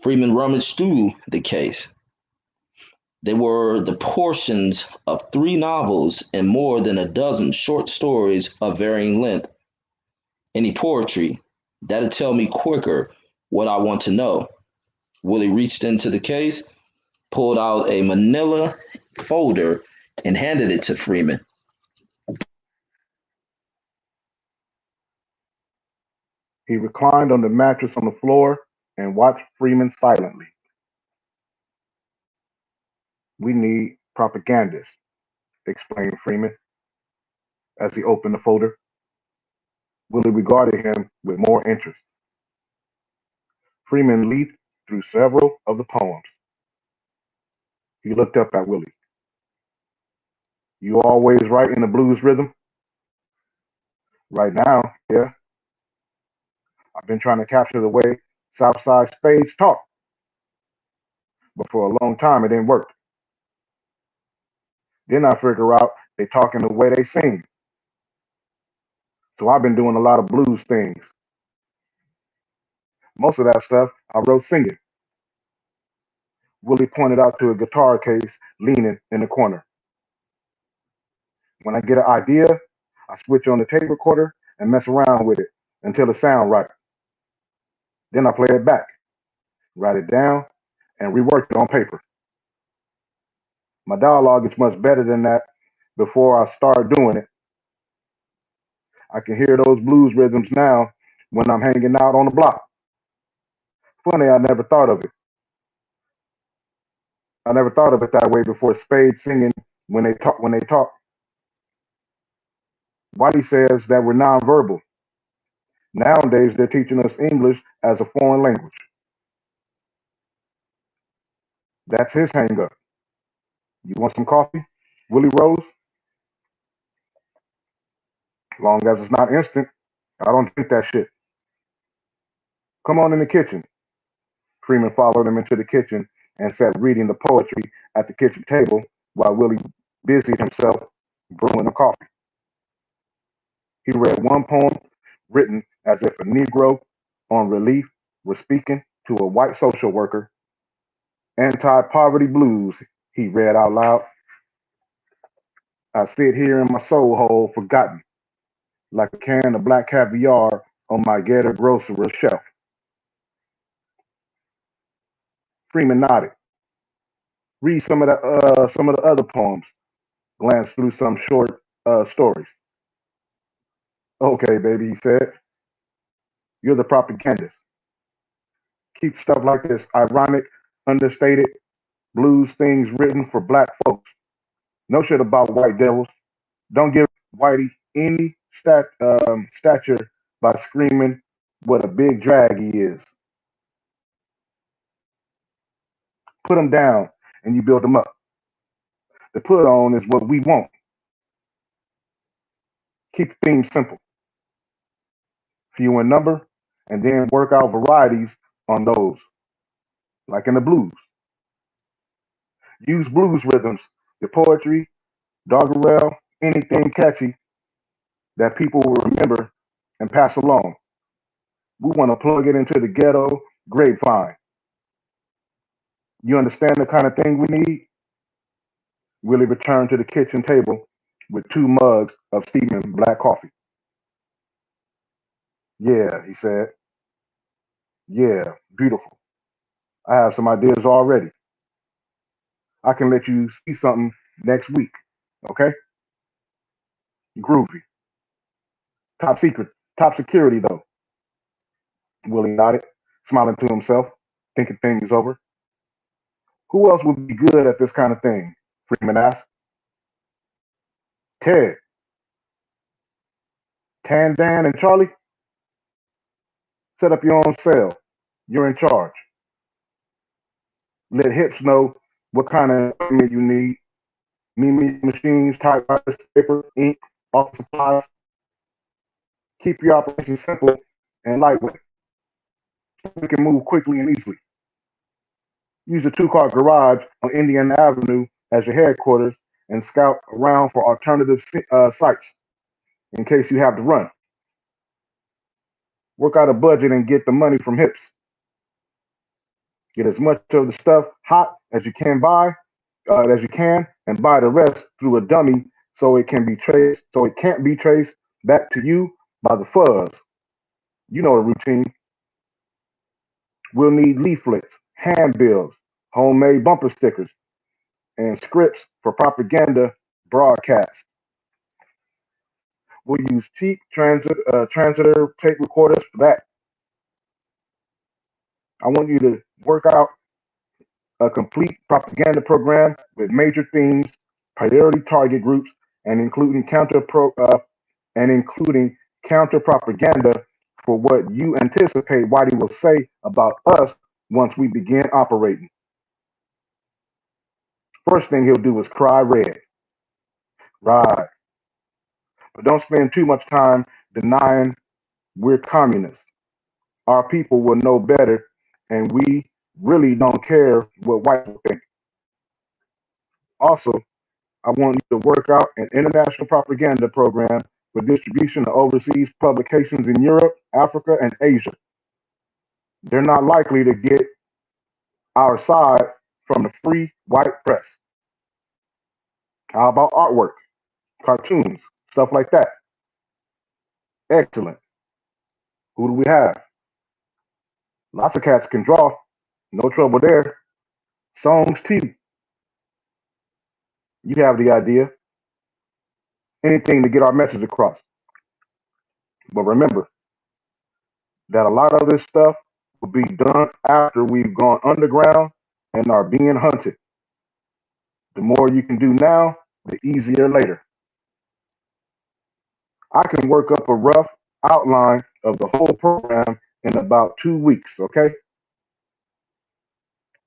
Freeman rummaged through the case. They were the portions of 3 novels and more than a dozen short stories of varying length. Any poetry, that'll tell me quicker what I want to know. Willie reached into the case, pulled out a manila folder, and handed it to Freeman. He reclined on the mattress on the floor and watched Freeman silently. We need propagandists, explained Freeman as he opened the folder. Willie regarded him with more interest. Freeman leafed through several of the poems. He looked up at Willie. You always write in the blues rhythm? Right now, yeah. I've been trying to capture the way Southside Spades talk, but for a long time it didn't work. Then I figure out they talk in the way they sing. So I've been doing a lot of blues things. Most of that stuff I wrote singing. Willie pointed out to a guitar case leaning in the corner. When I get an idea, I switch on the tape recorder and mess around with it until it sounds right. Then I play it back, write it down, and rework it on paper. My dialogue is much better than that before I start doing it. I can hear those blues rhythms now when I'm hanging out on the block. Funny, I never thought of it. I never thought of it that way before. Spade singing when they talk. Whitey says that we're nonverbal. Nowadays, they're teaching us English as a foreign language. That's his hang up. You want some coffee, Willie Rose? Long as it's not instant, I don't drink that shit. Come on in the kitchen. Freeman followed him into the kitchen and sat reading the poetry at the kitchen table while Willie busied himself brewing the coffee. He read one poem written as if a Negro on relief was speaking to a white social worker. Anti-poverty blues, he read out loud. I sit here in my soul hole forgotten, like a can of black caviar on my ghetto grocery shelf. Freeman nodded. Read some of the other poems. Glance through some short stories. Okay, baby, he said. You're the propagandist. Keep stuff like this ironic, understated, blues things written for black folks. No shit about white devils. Don't give Whitey any stature by screaming what a big drag he is. Put him down and you build him up. The put on is what we want. Keep things simple, few in number, and then work out varieties on those, like in the blues. Use blues rhythms, the poetry, doggerel, anything catchy that people will remember and pass along. We want to plug it into the ghetto grapevine. You understand the kind of thing we need? Willie returned to the kitchen table with 2 mugs of steaming black coffee. Yeah, he said. Yeah, beautiful. I have some ideas already. I can let you see something next week. Okay? Groovy. Top secret. Top security, though. Willie nodded, smiling to himself, thinking things over. Who else would be good at this kind of thing? Freeman asked. Ted. Tan Dan and Charlie? Set up your own cell. You're in charge. Let Hips know what kind of equipment you need. Mimi machines, typewriters, paper, ink, office supplies. Keep your operation simple and lightweight. We can move quickly and easily. Use a two-car garage on Indiana Avenue as your headquarters and scout around for alternative sites in case you have to run. Work out a budget and get the money from Hips. Get as much of the stuff hot as you can and buy the rest through a dummy so it can't be traced back to you by the fuzz. You know the routine. We'll need leaflets, handbills, homemade bumper stickers, and scripts for propaganda broadcasts. We'll use cheap transitor tape recorders for that. I want you to work out a complete propaganda program with major themes, priority target groups, and including counter propaganda for what you anticipate Whitey will say about us once we begin operating. First thing he'll do is cry red. Right. But don't spend too much time denying we're communists. Our people will know better, and we really don't care what white people think. Also, I want you to work out an international propaganda program for distribution of overseas publications in Europe, Africa, and Asia. They're not likely to get our side from the free white press. How about artwork, cartoons, stuff like that? Excellent. Who do we have? Lots of cats can draw. No trouble there. Songs too. You have the idea. Anything to get our message across. But remember that a lot of this stuff will be done after we've gone underground and are being hunted. The more you can do now, the easier later. I can work up a rough outline of the whole program in about 2 weeks, okay?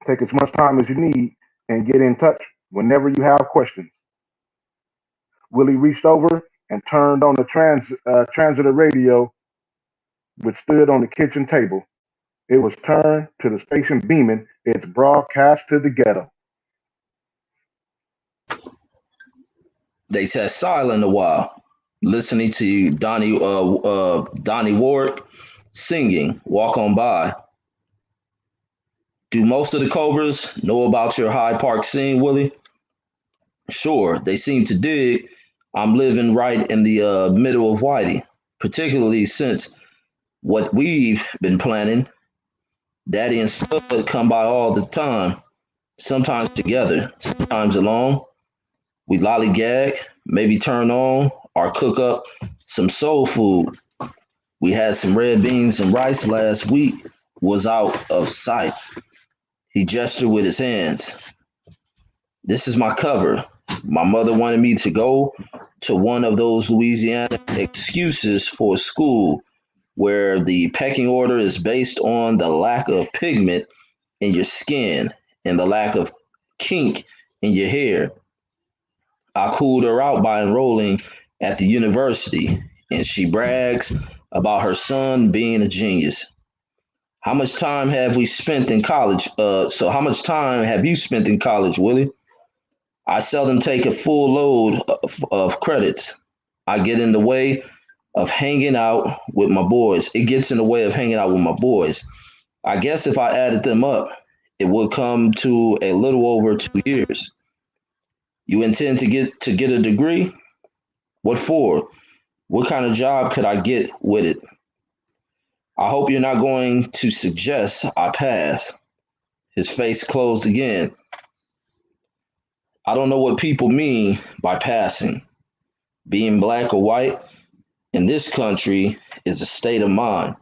Take as much time as you need and get in touch whenever you have questions. Willie reached over and turned on the transitor radio, which stood on the kitchen table. It was turned to the station beaming its broadcast to the ghetto. They sat silent a while, listening to Donnie Ward singing "Walk On By." Do most of the Cobras know about your Hyde Park scene, Willie? Sure, they seem to dig. I'm living right in the middle of Whitey, particularly since what we've been planning. Daddy and Spud come by all the time, sometimes together, sometimes alone. We lollygag, maybe turn on or cook up some soul food. We had some red beans and rice last week, was out of sight. He gestured with his hands. This is my cover. My mother wanted me to go to one of those Louisiana excuses for school where the pecking order is based on the lack of pigment in your skin and the lack of kink in your hair. I cooled her out by enrolling at the university, and she brags about her son being a genius. How much time have we spent in college? So how much time have you spent in college, Willie? I seldom take a full load of credits. I get in the way of hanging out with my boys. It gets in the way of hanging out with my boys. I guess if I added them up, it would come to a little over 2 years. You intend to get a degree? What for? What kind of job could I get with it? I hope you're not going to suggest I pass. His face closed again. I don't know what people mean by passing. Being black or white in this country is a state of mind.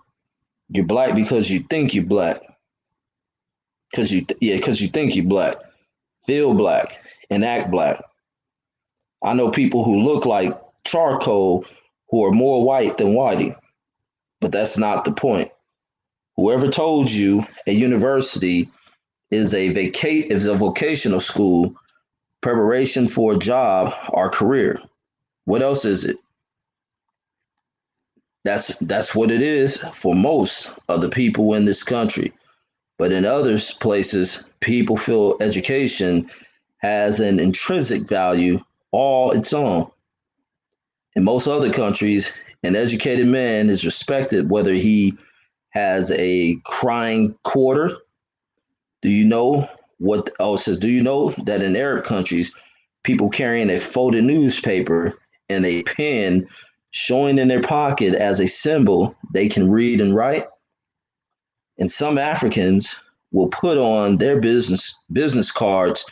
You're black because you think you're black. Because you think you're black, feel black, and act black. I know people who look like charcoal who are more white than whitey, but that's not the point. Whoever told you a university is a vocational school, preparation for a job or career. What else is it? That's what it is for most of the people in this country. But in other places, people feel education has an intrinsic value all its own. In most other countries, an educated man is respected whether he has a crying quarter. Do you know what? Oh, it says, do you know that in Arab countries, people carrying a folded newspaper and a pen showing in their pocket as a symbol they can read and write? And some Africans will put on their business cards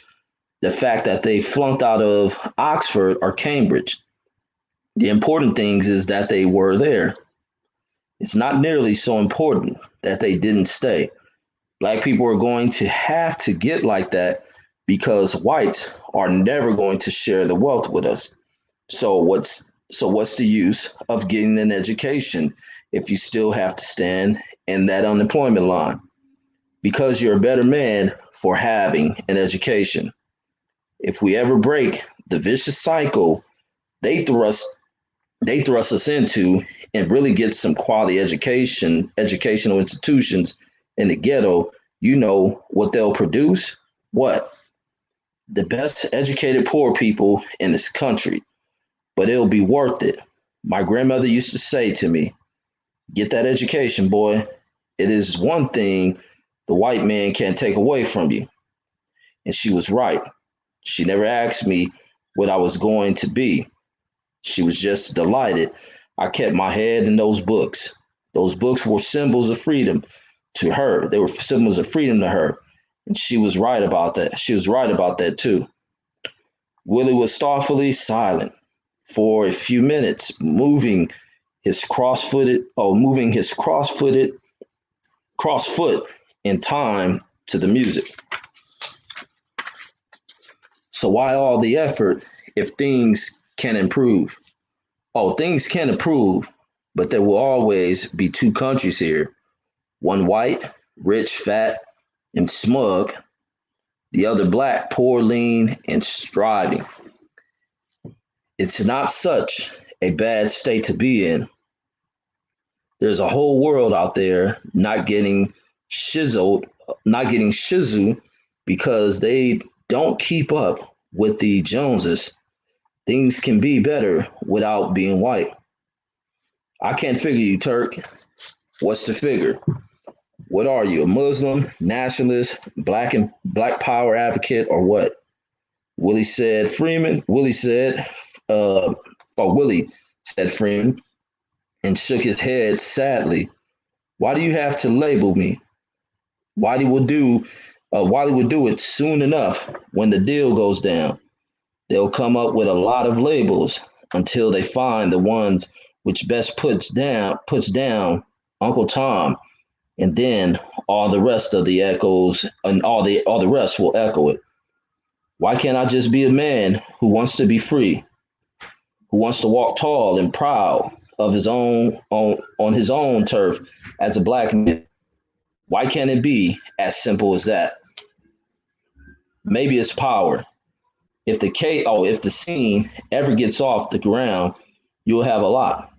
the fact that they flunked out of Oxford or Cambridge. The important things is that they were there. It's not nearly so important that they didn't stay. Black people are going to have to get like that because whites are never going to share the wealth with us. So what's the use of getting an education if you still have to stand in that unemployment line? Because you're a better man for having an education. If we ever break the vicious cycle they thrust us into and really get some quality educational institutions in the ghetto, you know what they'll produce? What? The best educated poor people in this country. But it'll be worth it. My grandmother used to say to me, get that education, boy. It is one thing the white man can't take away from you. And she was right. She never asked me what I was going to be. She was just delighted I kept my head in those books. Those books were symbols of freedom to her. They were symbols of freedom to her. And she was right about that. She was right about that too. Willie was thoughtfully silent for a few minutes, moving his cross-foot in time to the music. So why all the effort if things can improve? Oh, things can improve, but there will always be two countries here. One white, rich, fat, and smug. The other black, poor, lean, and striving. It's not such a bad state to be in. There's a whole world out there not getting shizzled because they don't keep up with the Joneses. Things can be better without being white. I can't figure you, Turk. What's the figure? What are you, a Muslim, nationalist, black power advocate, or what? Willie said Freeman, and shook his head sadly. Why do you have to label me? Wiley would do it soon enough when the deal goes down. They'll come up with a lot of labels until they find the ones which best puts down Uncle Tom, and then all the rest of the echoes and all the rest will echo it. Why can't I just be a man who wants to be free, who wants to walk tall and proud of his own on his own turf as a black man? Why can't it be as simple as that? Maybe it's power. If the scene ever gets off the ground, you'll have a lot.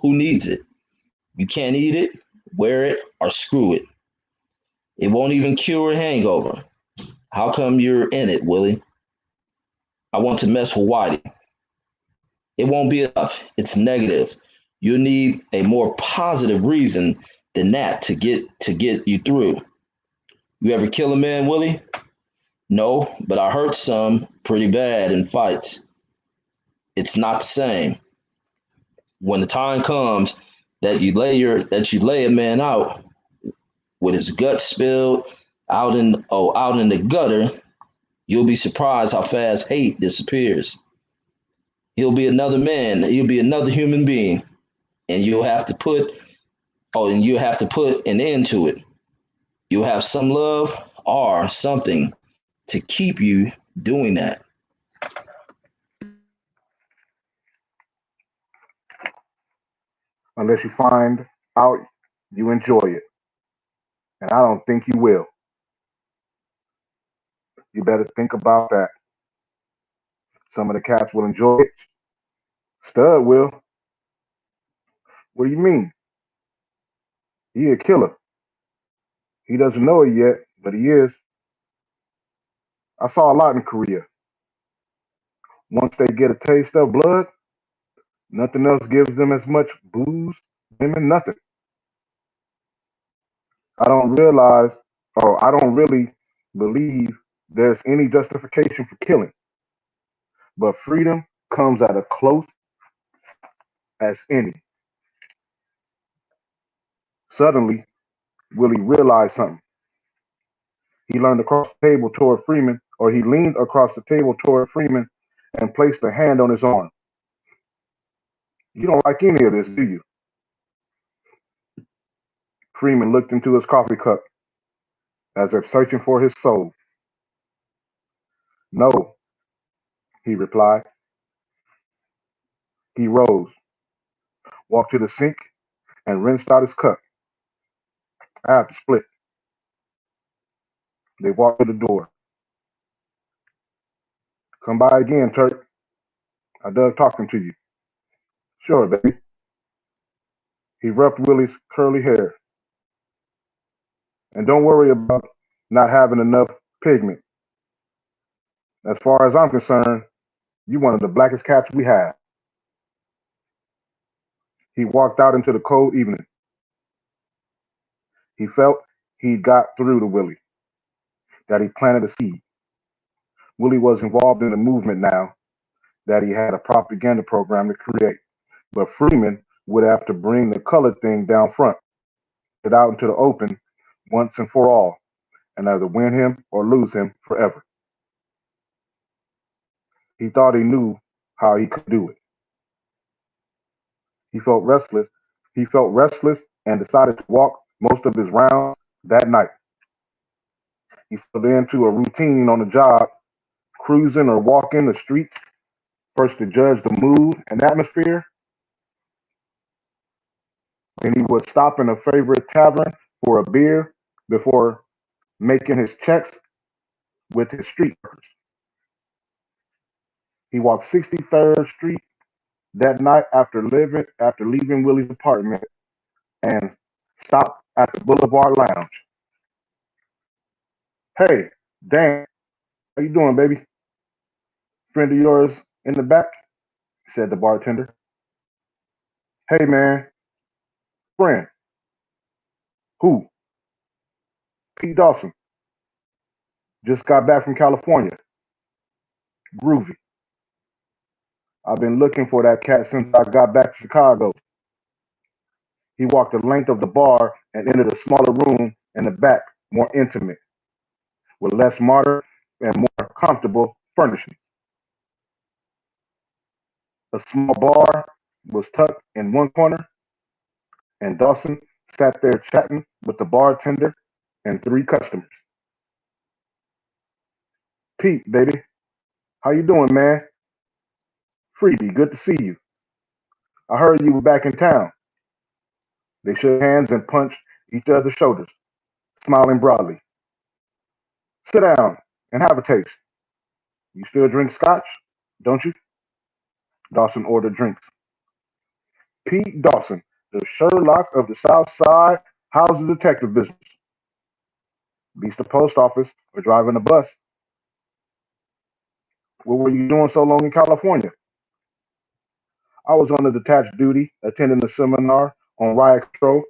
Who needs it? You can't eat it, wear it, or screw it. It won't even cure a hangover. How come you're in it, Willie? I want to mess with Whitey. It won't be enough. It's negative. You'll need a more positive reason than that to get you through. You ever kill a man, Willie? No, but I hurt some pretty bad in fights. It's not the same. When the time comes that you lay a man out with his guts spilled, out in the gutter, you'll be surprised how fast hate disappears. He'll be another man. He'll be another human being, and you'll have to put an end to it. You'll have some love or something to keep you doing that. Unless you find out you enjoy it. And I don't think you will. You better think about that. Some of the cats will enjoy it. Stud will. What do you mean? He a killer. He doesn't know it yet, but he is. I saw a lot in Korea. Once they get a taste of blood, nothing else gives them as much booze, women, nothing. I don't really believe there's any justification for killing, but freedom comes at a close as any. Suddenly, Willie realized something. He leaned across the table toward Freeman, and placed a hand on his arm. You don't like any of this, do you? Freeman looked into his coffee cup as if searching for his soul. No, he replied. He rose, walked to the sink, and rinsed out his cup. I have to split. They walked to the door. Come by again, Turk. I dug talking to you. Sure, baby. He rubbed Willie's curly hair. And don't worry about not having enough pigment. As far as I'm concerned, you one of the blackest cats we have. He walked out into the cold evening. He felt he got through to Willie, that he planted a seed. Willie was involved in the movement now, that he had a propaganda program to create. But Freeman would have to bring the colored thing down front, get out into the open once and for all, and either win him or lose him forever. He thought he knew how he could do it. He felt restless. He felt restless and decided to walk most of his rounds that night. He settled into a routine on the job, cruising or walking the streets, first to judge the mood and atmosphere. Then he would stop in a favorite tavern for a beer before making his checks with his street workers. He walked 63rd Street that night after leaving Willie's apartment and stopped at the Boulevard Lounge. Hey, Dan, how you doing, baby? Friend of yours in the back? Said the bartender. Hey, man, friend. Who? Pete Dawson. Just got back from California. Groovy. I've been looking for that cat since I got back to Chicago. He walked the length of the bar and entered a smaller room in the back, more intimate, with less modern and more comfortable furnishings. A small bar was tucked in one corner, and Dawson sat there chatting with the bartender and three customers. Pete, baby, how you doing, man? Freebie, good to see you. I heard you were back in town. They shook hands and punched each other's shoulders, smiling broadly. Sit down and have a taste. You still drink scotch, don't you? Dawson ordered drinks. Pete Dawson, the Sherlock of the South Side, how's the detective business? Beats the post office or driving a bus. What were you doing so long in California? I was on a detached duty attending a seminar on riot control.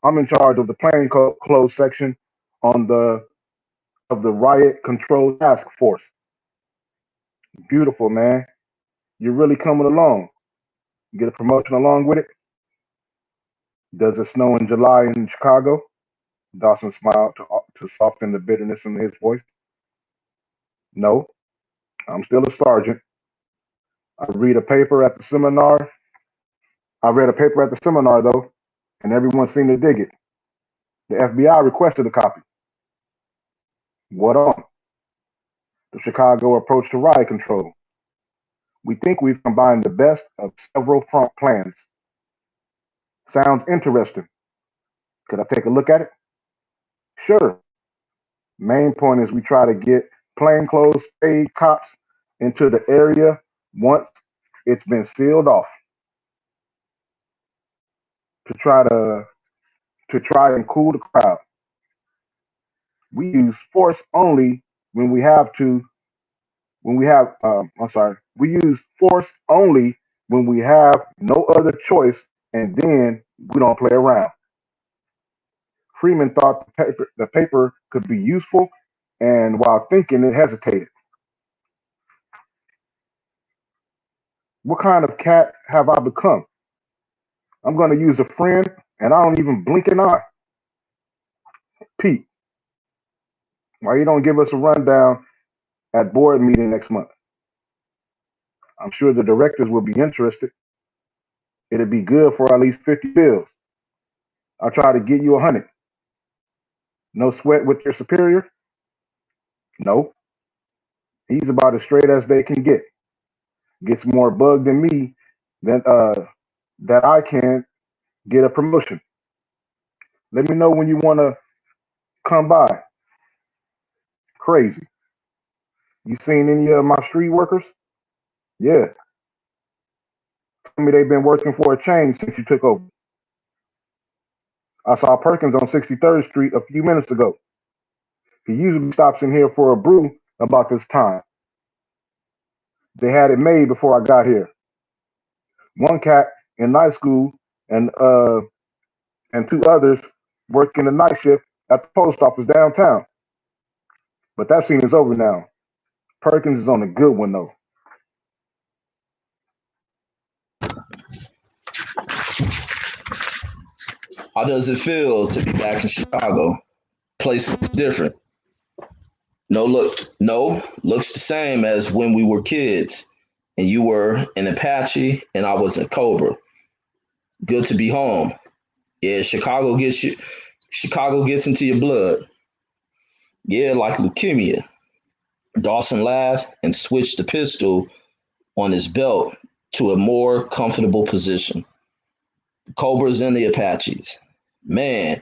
I'm in charge of the plainclothes section on the of the riot control task force. Beautiful, man. You're really coming along. Get a promotion along with it? Does it snow in July in Chicago? Dawson smiled to soften the bitterness in his voice. No, I'm still a sergeant. I read a paper at the seminar. I read a paper at the seminar, though, and everyone seemed to dig it. The FBI requested a copy. What on? The Chicago approach to riot control. We think we've combined the best of several front plans. Sounds interesting. Could I take a look at it? Sure. Main point is we try to get plainclothes paid cops into the area once it's been sealed off to try and cool the crowd. We use force only when we have to. We use force only when we have no other choice, and then we don't play around. Freeman thought the paper could be useful, and while thinking it hesitated. What kind of cat have I become? I'm going to use a friend, and I don't even blink an eye. Pete, why you don't give us a rundown at board meeting next month? I'm sure the directors will be interested. It'd be good for at least 50 bills. I'll try to get you 100. No sweat with your superior? No. He's about as straight as they can get. Gets more bug than me than that I can get a promotion. Let me know when you want to come by. Crazy. You seen any of my street workers? Yeah. Tell me they've been working for a change since you took over. I saw Perkins on 63rd Street a few minutes ago. He usually stops in here for a brew about this time. They had it made before I got here. One cat in night school and two others working the night shift at the post office downtown. But that scene is over now. Perkins is on a good one though. How does it feel to be back in Chicago? Place looks different. No, looks the same as when we were kids and you were an Apache and I was a Cobra. Good to be home. Yeah, Chicago gets into your blood. Yeah, like leukemia. Dawson laughed and switched the pistol on his belt to a more comfortable position. The Cobras and the Apaches. Man,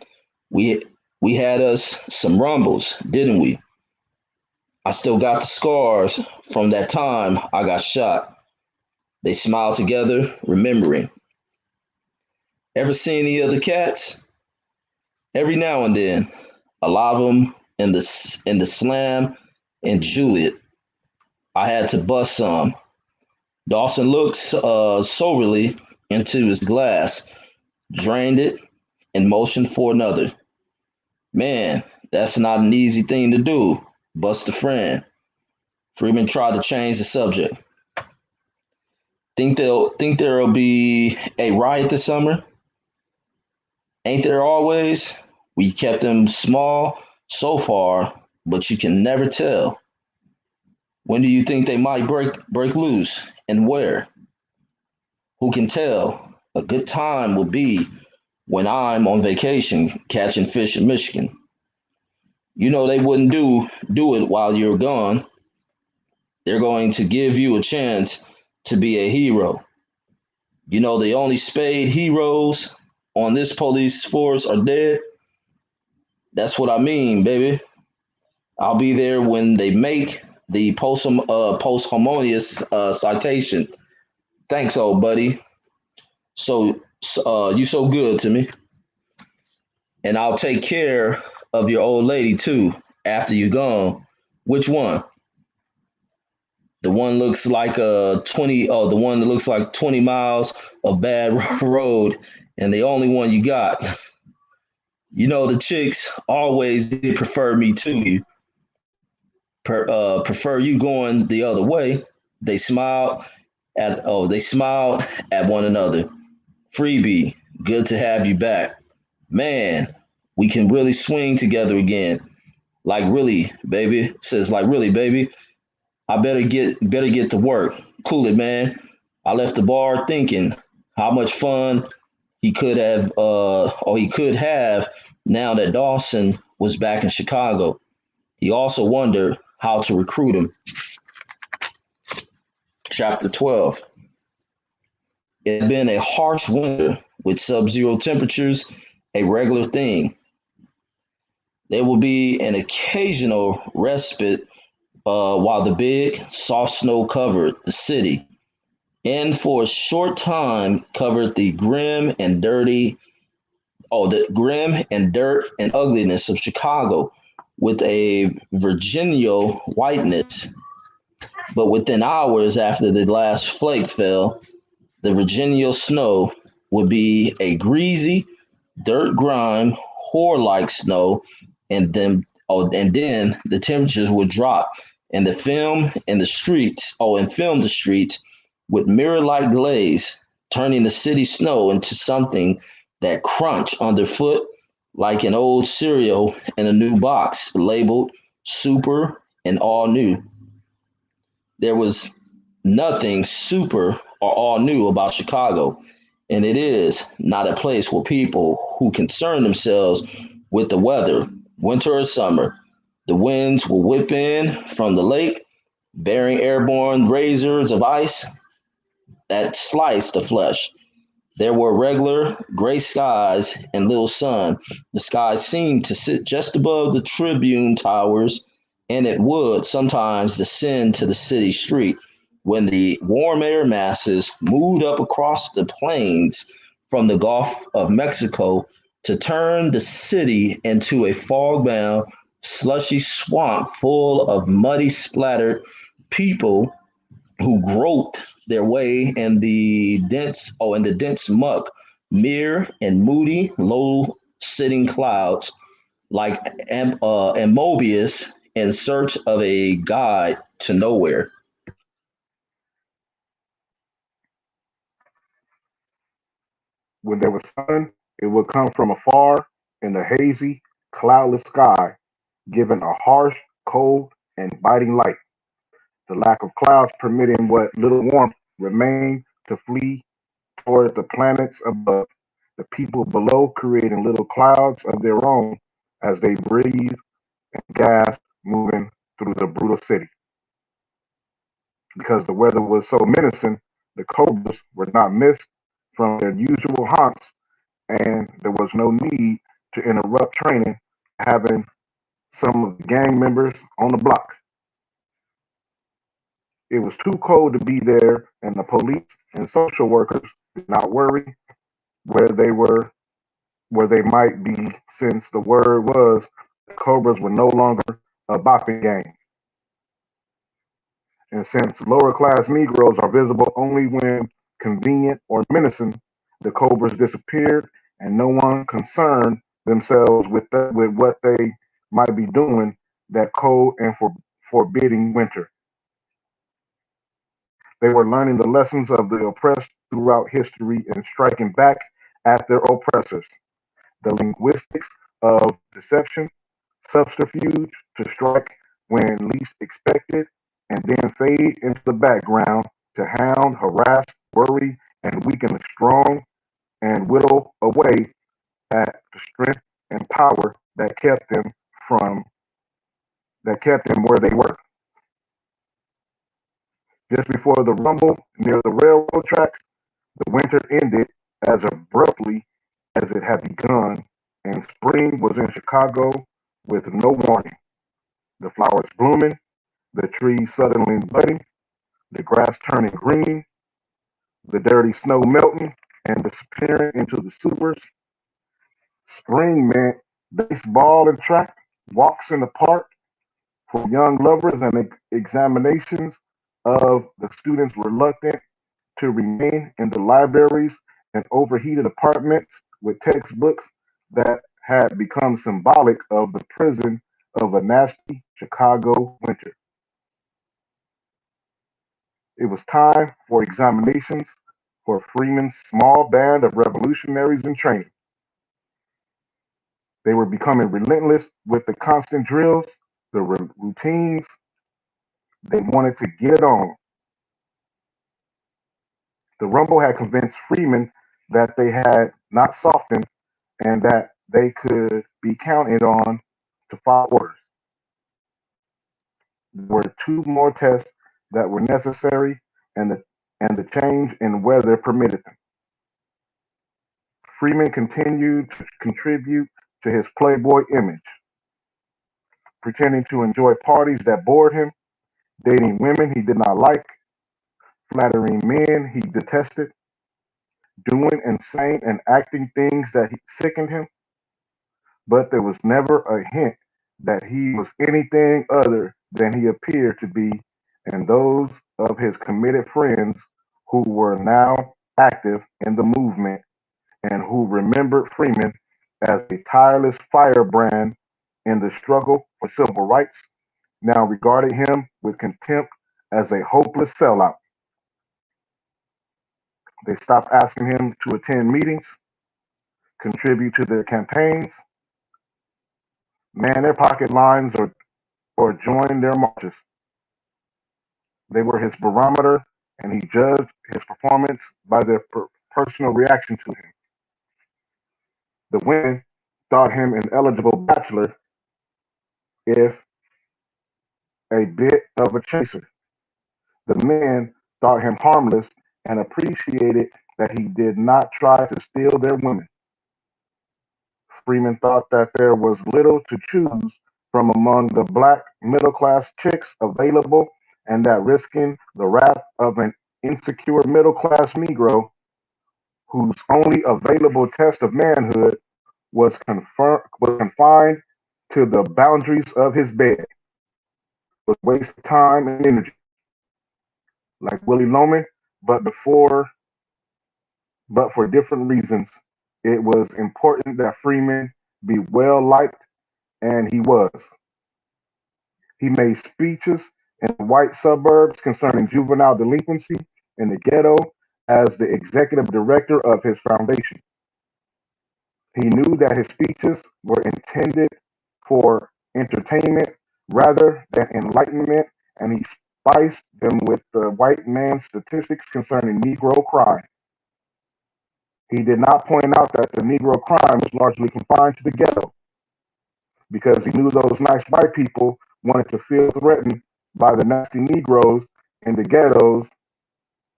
we we had us some rumbles, didn't we? I still got the scars from that time I got shot. They smiled together, remembering. Ever seen any other cats? Every now and then, a lot of them in the slam and Juliet. I had to bust some. Dawson looked soberly into his glass, drained it, and motioned for another. Man, that's not an easy thing to do. Bust a friend. Freeman tried to change the subject. Think there'll be a riot this summer? Ain't there always? We kept them small so far, but you can never tell. When do you think they might break loose and where? Who can tell? A good time will be when I'm on vacation catching fish in Michigan. You know they wouldn't do it while you're gone. They're going to give you a chance to be a hero. You know the only spade heroes on this police force are dead. That's what I mean, baby. I'll be there when they make the posthumous citation. Thanks, old buddy. You so good to me, and I'll take care of your old lady too after you're gone. Which one? The one looks like 20. Oh, the one that looks like 20 miles of bad road, and the only one you got. You know the chicks always did prefer me to you. Prefer you going the other way. They smiled they smiled at one another. Freebie, good to have you back. Man, we can really swing together again. Like really, baby. Says like really, baby. I better get to work. Cool it, man. I left the bar thinking how much fun he could have now that Dawson was back in Chicago. He also wondered how to recruit him. Chapter 12. It had been a harsh winter with sub-zero temperatures, a regular thing. There would be an occasional respite while the big, soft snow covered the city, and for a short time covered the grim and dirt and ugliness of Chicago with a Virginia whiteness. But within hours after the last flake fell, the Virginia snow would be a greasy, dirt grime, whore-like snow, and then the temperatures would drop, and film the streets with mirror-like glaze, turning the city snow into something that crunched underfoot like an old cereal in a new box labeled super and all new. There was nothing super or all new about Chicago, and it is not a place where people who concern themselves with the weather, winter or summer. The winds will whip in from the lake, bearing airborne razors of ice that slice the flesh. There were regular gray skies and little sun. The sky seemed to sit just above the Tribune towers, and it would sometimes descend to the city street when the warm air masses moved up across the plains from the Gulf of Mexico to turn the city into a fog-bound, slushy swamp full of muddy, splattered people who groped their way in the dense muck, mere and moody, low-sitting clouds like Mobius in search of a guide to nowhere. When there was sun, it would come from afar in the hazy, cloudless sky, giving a harsh, cold, and biting light. The lack of clouds permitting what little warmth remained to flee toward the planets above, the people below creating little clouds of their own as they breathe and gas moving through the brutal city. Because the weather was so menacing, the cobras were not missed from their usual haunts, and there was no need to interrupt training, having some of the gang members on the block. It was too cold to be there, and the police and social workers did not worry where they were, where they might be, since the word was the Cobras were no longer a bopping gang. And since lower class Negroes are visible only when convenient or menacing, the Cobras disappeared, and no one concerned themselves with what they might be doing that cold and forbidding winter. They were learning the lessons of the oppressed throughout history and striking back at their oppressors. The linguistics of deception, subterfuge to strike when least expected, and then fade into the background to hound, harass, worry, and weaken the strong and whittle away at the strength and power from that kept them where they were. Just before the rumble near the railroad tracks, the winter ended as abruptly as it had begun, and spring was in Chicago with no warning. The flowers blooming, the trees suddenly budding, the grass turning green, the dirty snow melting and disappearing into the sewers. Spring meant baseball and track, walks in the park for young lovers, and examinations of the students reluctant to remain in the libraries and overheated apartments with textbooks that had become symbolic of the prison of a nasty Chicago winter. It was time for examinations for Freeman's small band of revolutionaries in training. They were becoming relentless with the constant drills, the routines. They wanted to get it on. The rumble had convinced Freeman that they had not softened and that they could be counted on to follow orders. There were two more tests that were necessary, and the change in weather permitted them. Freeman continued to contribute to his playboy image, pretending to enjoy parties that bored him, dating women he did not like, flattering men he detested, doing and saying and acting things that sickened him, but there was never a hint that he was anything other than he appeared to be, and those of his committed friends who were now active in the movement and who remembered Freeman as a tireless firebrand in the struggle for civil rights now regarded him with contempt as a hopeless sellout. They stopped asking him to attend meetings, contribute to their campaigns, man their pocket lines, or join their marches. They were his barometer, and he judged his performance by their personal reaction to him. The women thought him an eligible bachelor, if a bit of a chaser. The men thought him harmless and appreciated that he did not try to steal their women. Freeman thought that there was little to choose from among the black middle-class chicks available, and that risking the wrath of an insecure middle-class Negro whose only available test of manhood was confined to the boundaries of his bed was a waste of time and energy. Like Willie Loman, but for different reasons, it was important that Freeman be well liked, and he was. He made speeches in white suburbs concerning juvenile delinquency in the ghetto as the executive director of his foundation. He knew that his speeches were intended for entertainment rather than enlightenment, and he spiced them with the white man's statistics concerning Negro crime. He did not point out that the Negro crime was largely confined to the ghetto, because he knew those nice white people wanted to feel threatened by the nasty Negroes in the ghettos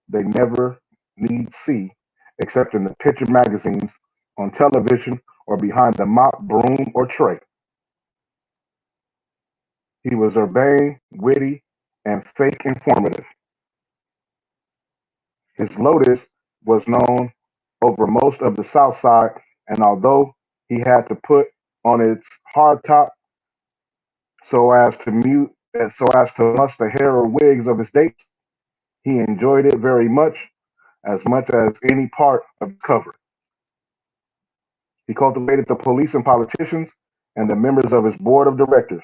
they never need see, except in the picture magazines, on television, or behind the mop, broom, or tray. He was urbane, witty, and fake informative. His Lotus was known over most of the South Side, and although he had to put on its hardtop so as to much the hair or wigs of his dates, he enjoyed it very much as any part of the cover. He cultivated the police and politicians and the members of his board of directors.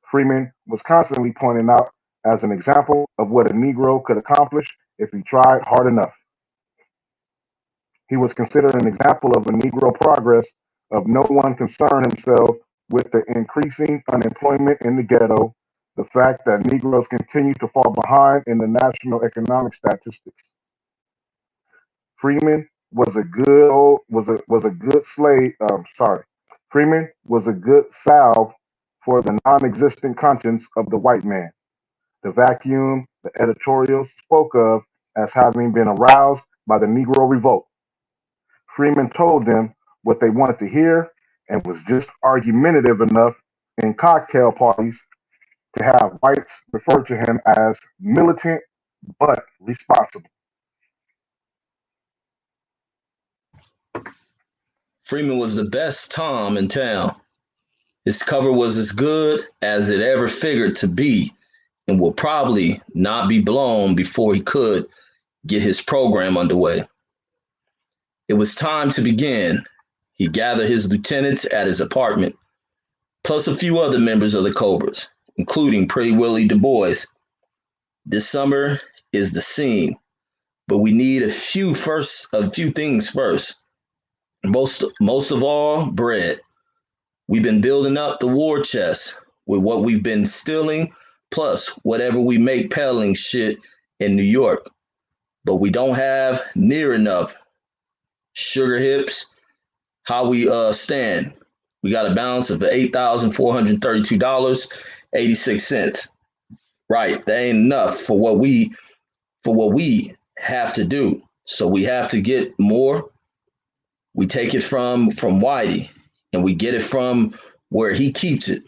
Freeman was constantly pointed out as an example of what a Negro could accomplish if he tried hard enough. He was considered an example of a Negro progress, of no one concerned himself with the increasing unemployment in the ghetto, the fact that Negroes continue to fall behind in the national economic statistics. Freeman was a good slave. Freeman was a good salve for the non-existent conscience of the white man. The vacuum the editorials spoke of as having been aroused by the Negro Revolt. Freeman told them what they wanted to hear and was just argumentative enough in cocktail parties to have whites refer to him as militant but responsible. Freeman was the best Tom in town. His cover was as good as it ever figured to be, and will probably not be blown before he could get his program underway. It was time to begin. He gathered his lieutenants at his apartment, plus a few other members of the Cobras, including Pretty Willie Du Bois. This summer is the scene, but we need a few things first. Most of all, bread. We've been building up the war chest with what we've been stealing, plus whatever we make peddling shit in New York. But we don't have near enough sugar hips. How we stand? We got a balance of $8,432.86. Right, that ain't enough for what we have to do. So we have to get more. We take it from Whitey, and we get it from where he keeps it.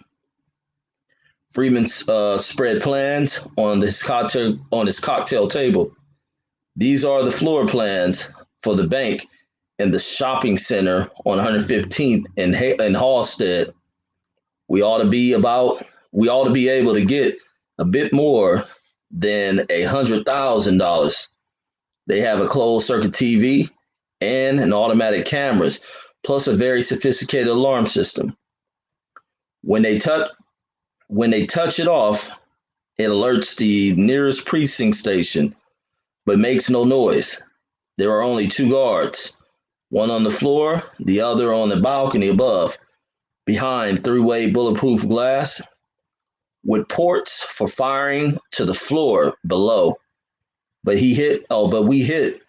Freeman's spread plans on his cocktail table. These are the floor plans for the bank and the shopping center on 115th in Halstead. We ought to be about we ought to be able to get a bit more than $100,000. They have a closed circuit TV and an automatic cameras, plus a very sophisticated alarm system. When they touch when they touch it off, it alerts the nearest precinct station, but makes no noise. There are only two guards, one on the floor, the other on the balcony above, behind three-way bulletproof glass, with ports for firing to the floor below. But we hit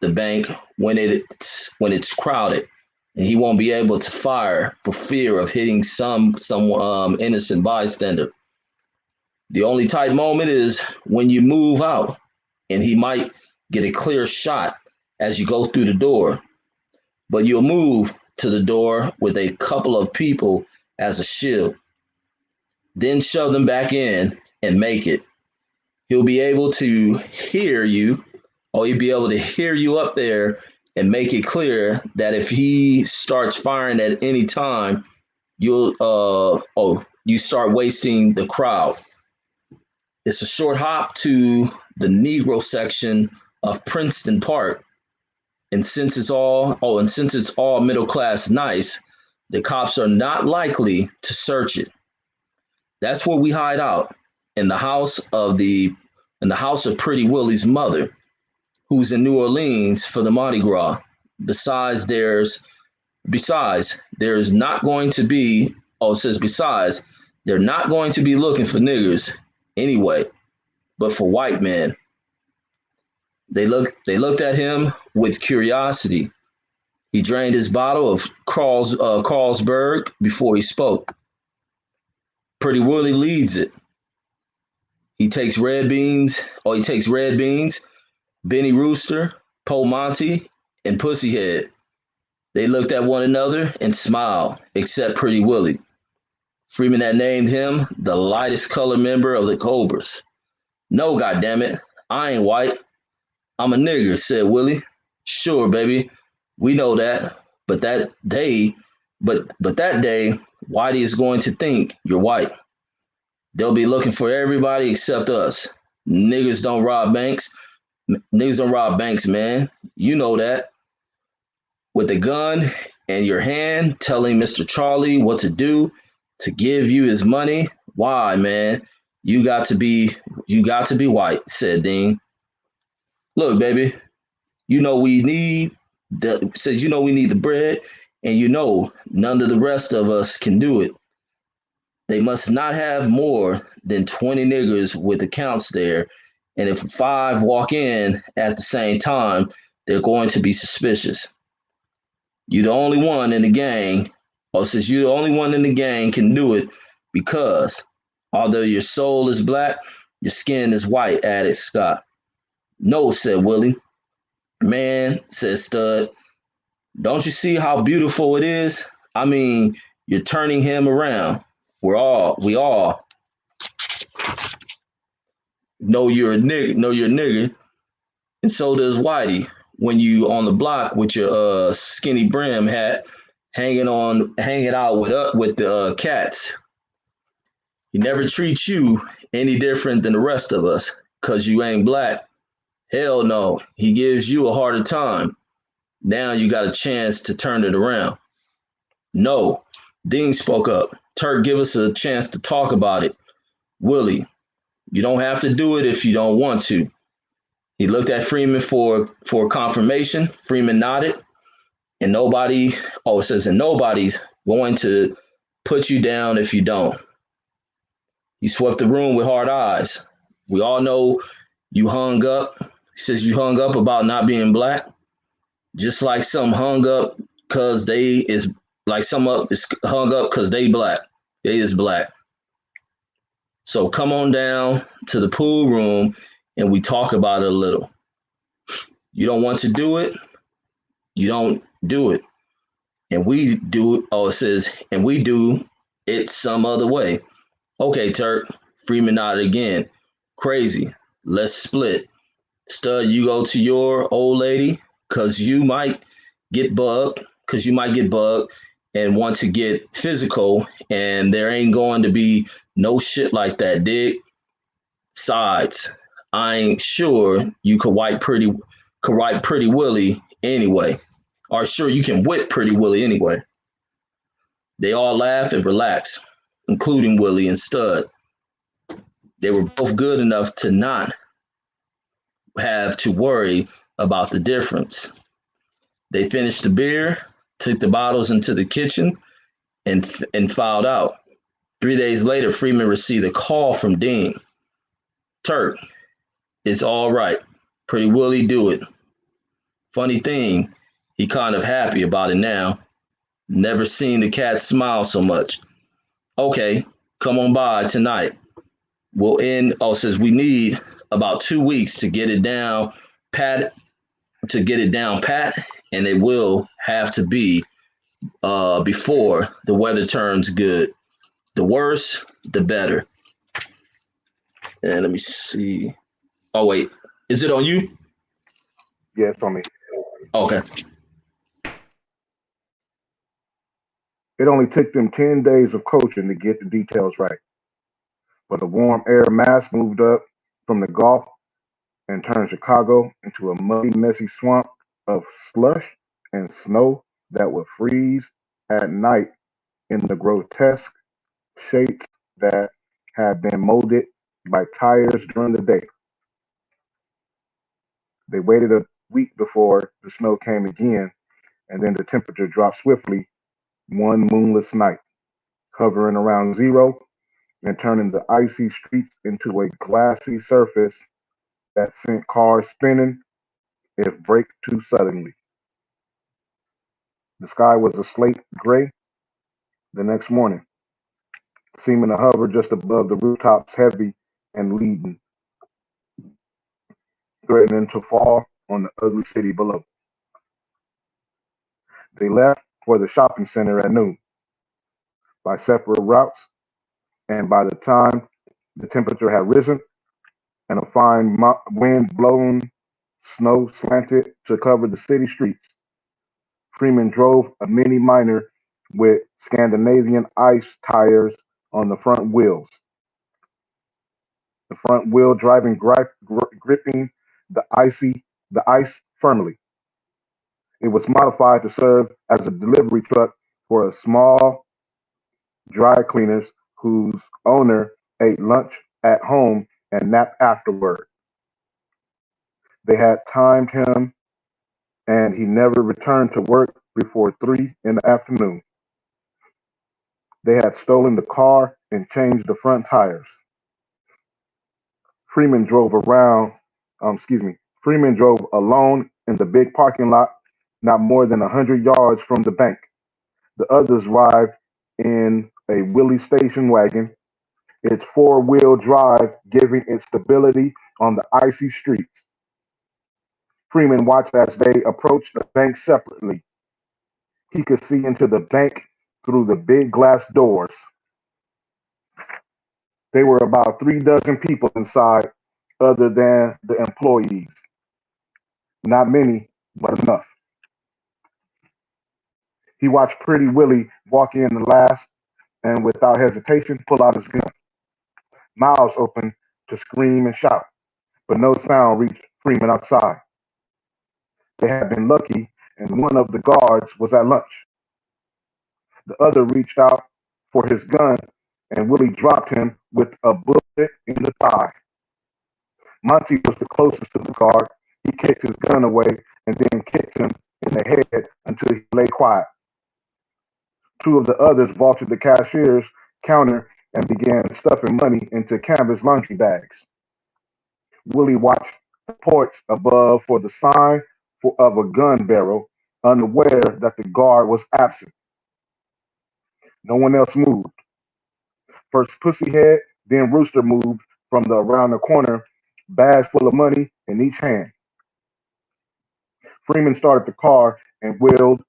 the bank when it's crowded, and he won't be able to fire for fear of hitting some innocent bystander. The only tight moment is when you move out, and he might get a clear shot as you go through the door. But you'll move to the door with a couple of people as a shield. Then shove them back in and make it. He'll be able to hear you, or he'll be able to hear you up there and make it clear that if he starts firing at any time, you start wasting the crowd. It's a short hop to the Negro section of Princeton Park. And since it's all middle class nice, the cops are not likely to search it. That's where we hide out, in the house of Pretty Willie's mother, who's in New Orleans for the Mardi Gras. There's not going to be. Oh, it says besides, they're not going to be looking for niggers anyway, but for white men. They looked at him with curiosity. He drained his bottle of Carlsberg before he spoke. Pretty Willie leads it. He takes red beans, Benny Rooster, Po Monty, and Pussyhead. They looked at one another and smiled, except Pretty Willie. Freeman had named him the lightest colored member of the Cobras. No, goddammit, I ain't white. I'm a nigger, said Willie. Sure, baby, we know that. But that day, Whitey is going to think you're white. They'll be looking for everybody except us. Niggas don't rob banks. Niggas don't rob banks, man. You know that. With a gun in your hand, telling Mr. Charlie what to do to give you his money. Why, man? You got to be white, said Dean. Look, baby, you know we need the bread, and you know none of the rest of us can do it. They must not have more than 20 niggers with accounts there, and if 5 walk in at the same time, they're going to be suspicious. You're the only one in the gang, or since you're the only one in the gang can do it, because although your soul is black, your skin is white, added Scott. No, said Willie. Man, said Stud, don't you see how beautiful it is? I mean, you're turning him around. We all know you're a nigger, and so does Whitey when you on the block with your skinny brim hat hanging out with the cats. He never treats you any different than the rest of us, 'cause you ain't black. Hell no, he gives you a harder time. Now you got a chance to turn it around. No, Dean spoke up. Turk, give us a chance to talk about it. Willie, you don't have to do it if you don't want to. He looked at Freeman for confirmation. Freeman nodded. And nobody, oh, it says, and nobody's going to put you down if you don't. He swept the room with hard eyes. We all know you hung up. He says you hung up about not being black, just like some hung up because they is like some up is hung up because they black. They is black. So come on down to the pool room and we talk about it a little. You don't want to do it, you don't do it. And we do it, oh, it says, and we do it some other way. Okay, Turk. Freeman nodded again. Crazy. Let's split. Stud, you go to your old lady because you might get bugged, and want to get physical, and there ain't going to be no shit like that, dig? Sides, I ain't sure you could wipe Pretty Willie anyway. Or sure you can whip Pretty Willie anyway. They all laugh and relax, including Willie and Stud. They were both good enough to not have to worry about the difference. They finished the beer, took the bottles into the kitchen, and filed out. 3 days later, Freeman received a call from Dean. Turk, it's all right. Pretty Willie do it. Funny thing, he kind of happy about it now. Never seen the cat smile so much. Okay, come on by tonight. We'll end. Oh, says we need about 2 weeks to get it down pat, and it will have to be before the weather turns good. The worse, the better. And let me see. Oh wait, is it on you? Yeah, it's on me. Okay. It only took them 10 days of coaching to get the details right. But a warm air mass moved up from the Gulf and turned Chicago into a muddy, messy swamp of slush and snow that would freeze at night in the grotesque shapes that had been molded by tires during the day. They waited a week before the snow came again, and then the temperature dropped swiftly one moonless night, hovering around zero and turning the icy streets into a glassy surface that sent cars spinning if braked too suddenly. The sky was a slate gray the next morning, seeming to hover just above the rooftops, heavy and leaden, threatening to fall on the ugly city below. They left for the shopping center at noon by separate routes, and by the time the temperature had risen and a fine wind-blown snow slanted to cover the city streets, Freeman drove a Mini Minor with Scandinavian ice tires on the front wheels. The front wheel driving gripping the ice firmly. It was modified to serve as a delivery truck for a small dry cleaners whose owner ate lunch at home and napped afterward. They had timed him, and he never returned to work before 3 in the afternoon. They had stolen the car and changed the front tires. Freeman drove Freeman drove alone in the big parking lot, not more than 100 yards from the bank. The others arrived in a Willie station wagon, its four-wheel drive giving it stability on the icy streets. Freeman watched as they approached the bank separately. He could see into the bank through the big glass doors. There were about 3 dozen people inside, other than the employees. Not many, but enough. He watched Pretty Willie walk in the last and without hesitation pull out his gun. Mouths open to scream and shout, but no sound reached Freeman outside. They had been lucky, and one of the guards was at lunch. The other reached out for his gun, and Willie dropped him with a bullet in the thigh. Monty was the closest to the guard. He kicked his gun away and then kicked him in the head until until he lay quiet. Two of the others vaulted the cashier's counter and began stuffing money into canvas laundry bags. Willie watched the porch above for the sign of a gun barrel, unaware that the guard was absent. No one else moved. First Pussyhead, then Rooster moved from around the corner, bags full of money in each hand. Freeman started the car and wheeled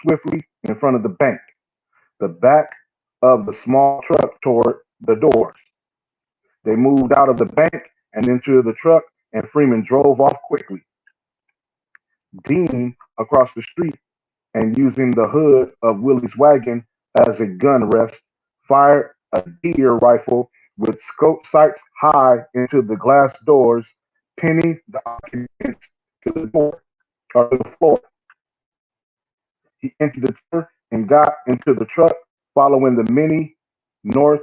swiftly in front of the bank, the back of the small truck toward the doors. They moved out of the bank and into the truck, and Freeman drove off quickly. Dean, across the street and using the hood of Willie's wagon as a gun rest, fired a deer rifle with scope sights high into the glass doors, pinning the occupants to the door or to the floor. He entered the truck and got into the truck, following the Mini north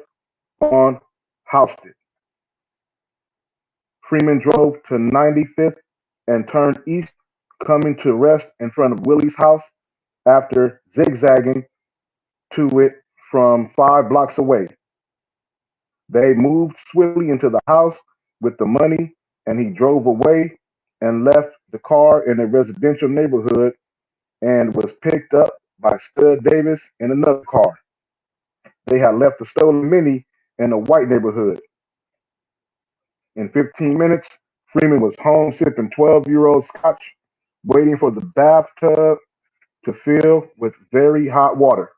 on Houston. Freeman drove to 95th and turned east, coming to rest in front of Willie's house after zigzagging to it from 5 blocks away. They moved swiftly into the house with the money, and he drove away and left the car in a residential neighborhood and was picked up by Stud Davis in another car. They had left the stolen Mini in a white neighborhood. In 15 minutes, Freeman was home sipping 12-year-old scotch, waiting for the bathtub to fill with very hot water.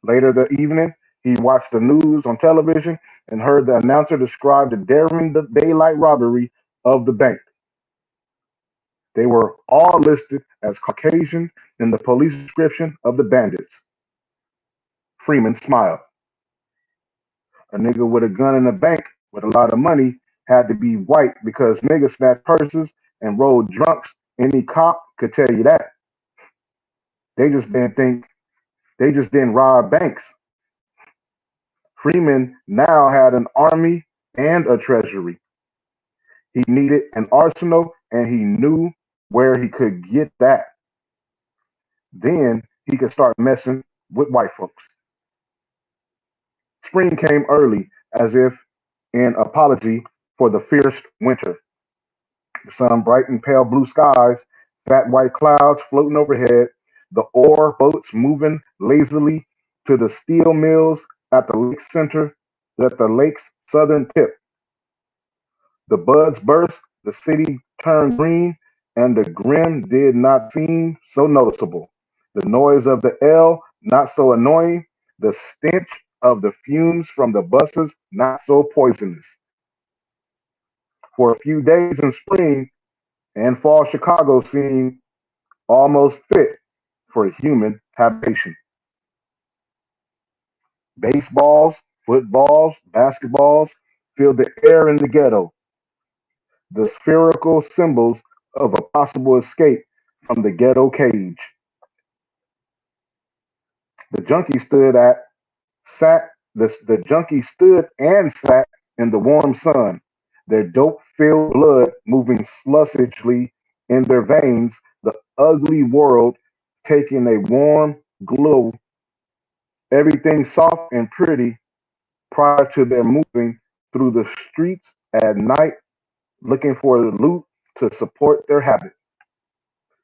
Later that evening, he watched the news on television and heard the announcer describe the daring daylight robbery of the bank. They were all listed as Caucasian in the police description of the bandits. Freeman smiled. A nigga with a gun in a bank with a lot of money had to be white because niggas snatched purses and rode drunks. Any cop could tell you that. They just didn't rob banks. Freeman now had an army and a treasury. He needed an arsenal, and he knew where he could get that. Then he could start messing with white folks. Spring came early, as if in apology for the fierce winter. The sun brightened pale blue skies, fat white clouds floating overhead, the ore boats moving lazily to the steel mills at the lake's southern tip. The buds burst, the city turned green, and the grim did not seem so noticeable. The noise of the L not so annoying, the stench of the fumes from the buses not so poisonous. For a few days in spring and fall, Chicago seemed almost fit for human habitation. Baseballs, footballs, basketballs filled the air in the ghetto, the spherical symbols of a possible escape from the ghetto cage. The junkie stood and sat in the warm sun, their dope-filled blood moving slushishly in their veins, the ugly world taking a warm glow, everything soft and pretty prior to their moving through the streets at night looking for the loot to support their habit.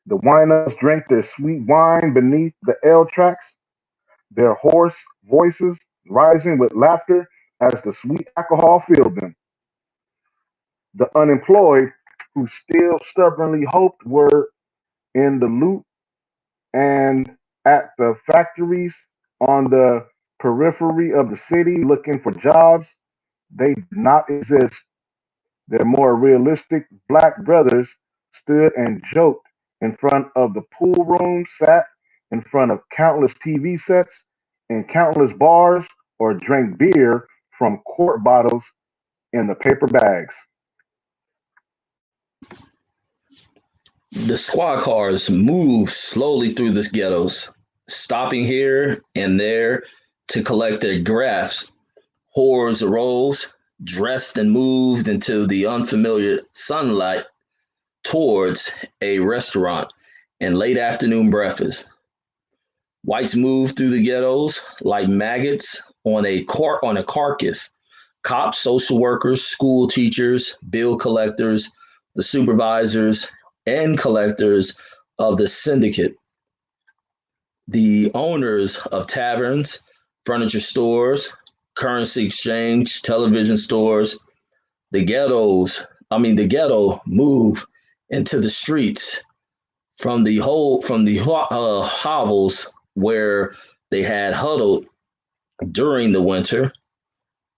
The wine-ups drank their sweet wine beneath the L tracks, their hoarse voices rising with laughter as the sweet alcohol filled them. The unemployed, who still stubbornly hoped, were in the loot and at the factories on the periphery of the city looking for jobs. They did not exist. Their more realistic black brothers stood and joked in front of the pool room, sat in front of countless TV sets and countless bars, or drank beer from quart bottles in the paper bags. The squad cars moved slowly through the ghettos, stopping here and there to collect their grafts. Hordes arose, dressed and moved into the unfamiliar sunlight towards a restaurant and late afternoon breakfast. Whites moved through the ghettos like maggots on a carcass. Cops, social workers, school teachers, bill collectors, the supervisors and collectors of the syndicate, the owners of taverns, furniture stores, currency exchange, television stores, the ghetto moved into the streets from the hovels where they had huddled during the winter,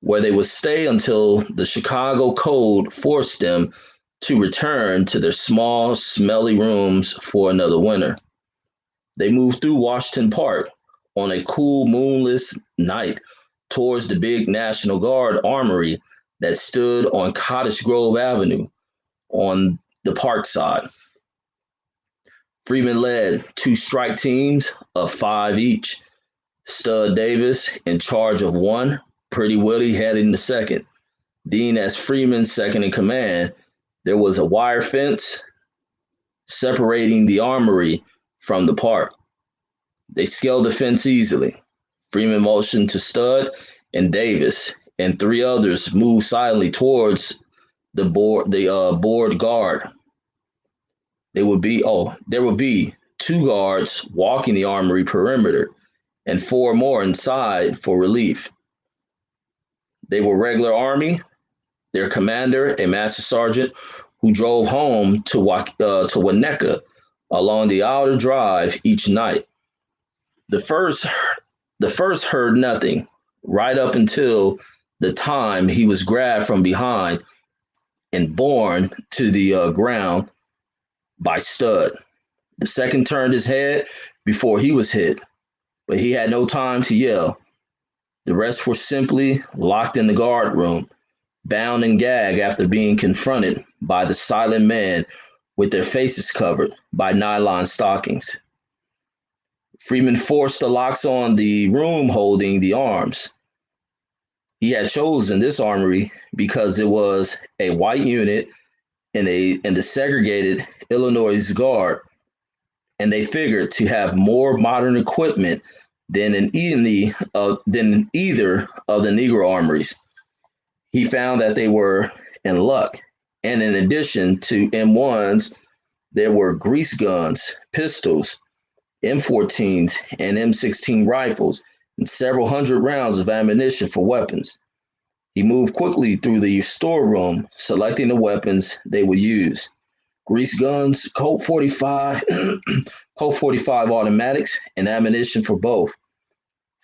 where they would stay until the Chicago code forced them to return to their small, smelly rooms for another winter. They moved through Washington Park on a cool, moonless night towards the big National Guard armory that stood on Cottage Grove Avenue on the park side. Freeman led two strike teams of five each. Stud Davis in charge of one, Pretty Willie heading the second. Dean as Freeman's second in command. There was a wire fence separating the armory from the park. They scaled the fence easily. Freeman motioned to Stud and Davis, and three others moved silently towards the board guard. There would be two guards walking the armory perimeter and four more inside for relief. They were regular Army, their commander, a master sergeant who drove home to Winnetka along the outer drive each night. The first heard nothing right up until the time he was grabbed from behind and borne to the ground by Stud. The second turned his head before he was hit, but he had no time to yell. The rest were simply locked in the guard room, bound and gagged after being confronted by the silent man with their faces covered by nylon stockings. Freeman forced the locks on the room holding the arms. He had chosen this armory because it was a white unit in the segregated Illinois Guard, and they figured to have more modern equipment than in either of the Negro armories. He found that they were in luck, and in addition to M1s, there were grease guns, pistols, M14s, and M16 rifles, and several hundred rounds of ammunition for weapons. He moved quickly through the storeroom, selecting the weapons they would use. Grease guns, Colt 45, Colt 45 automatics, and ammunition for both.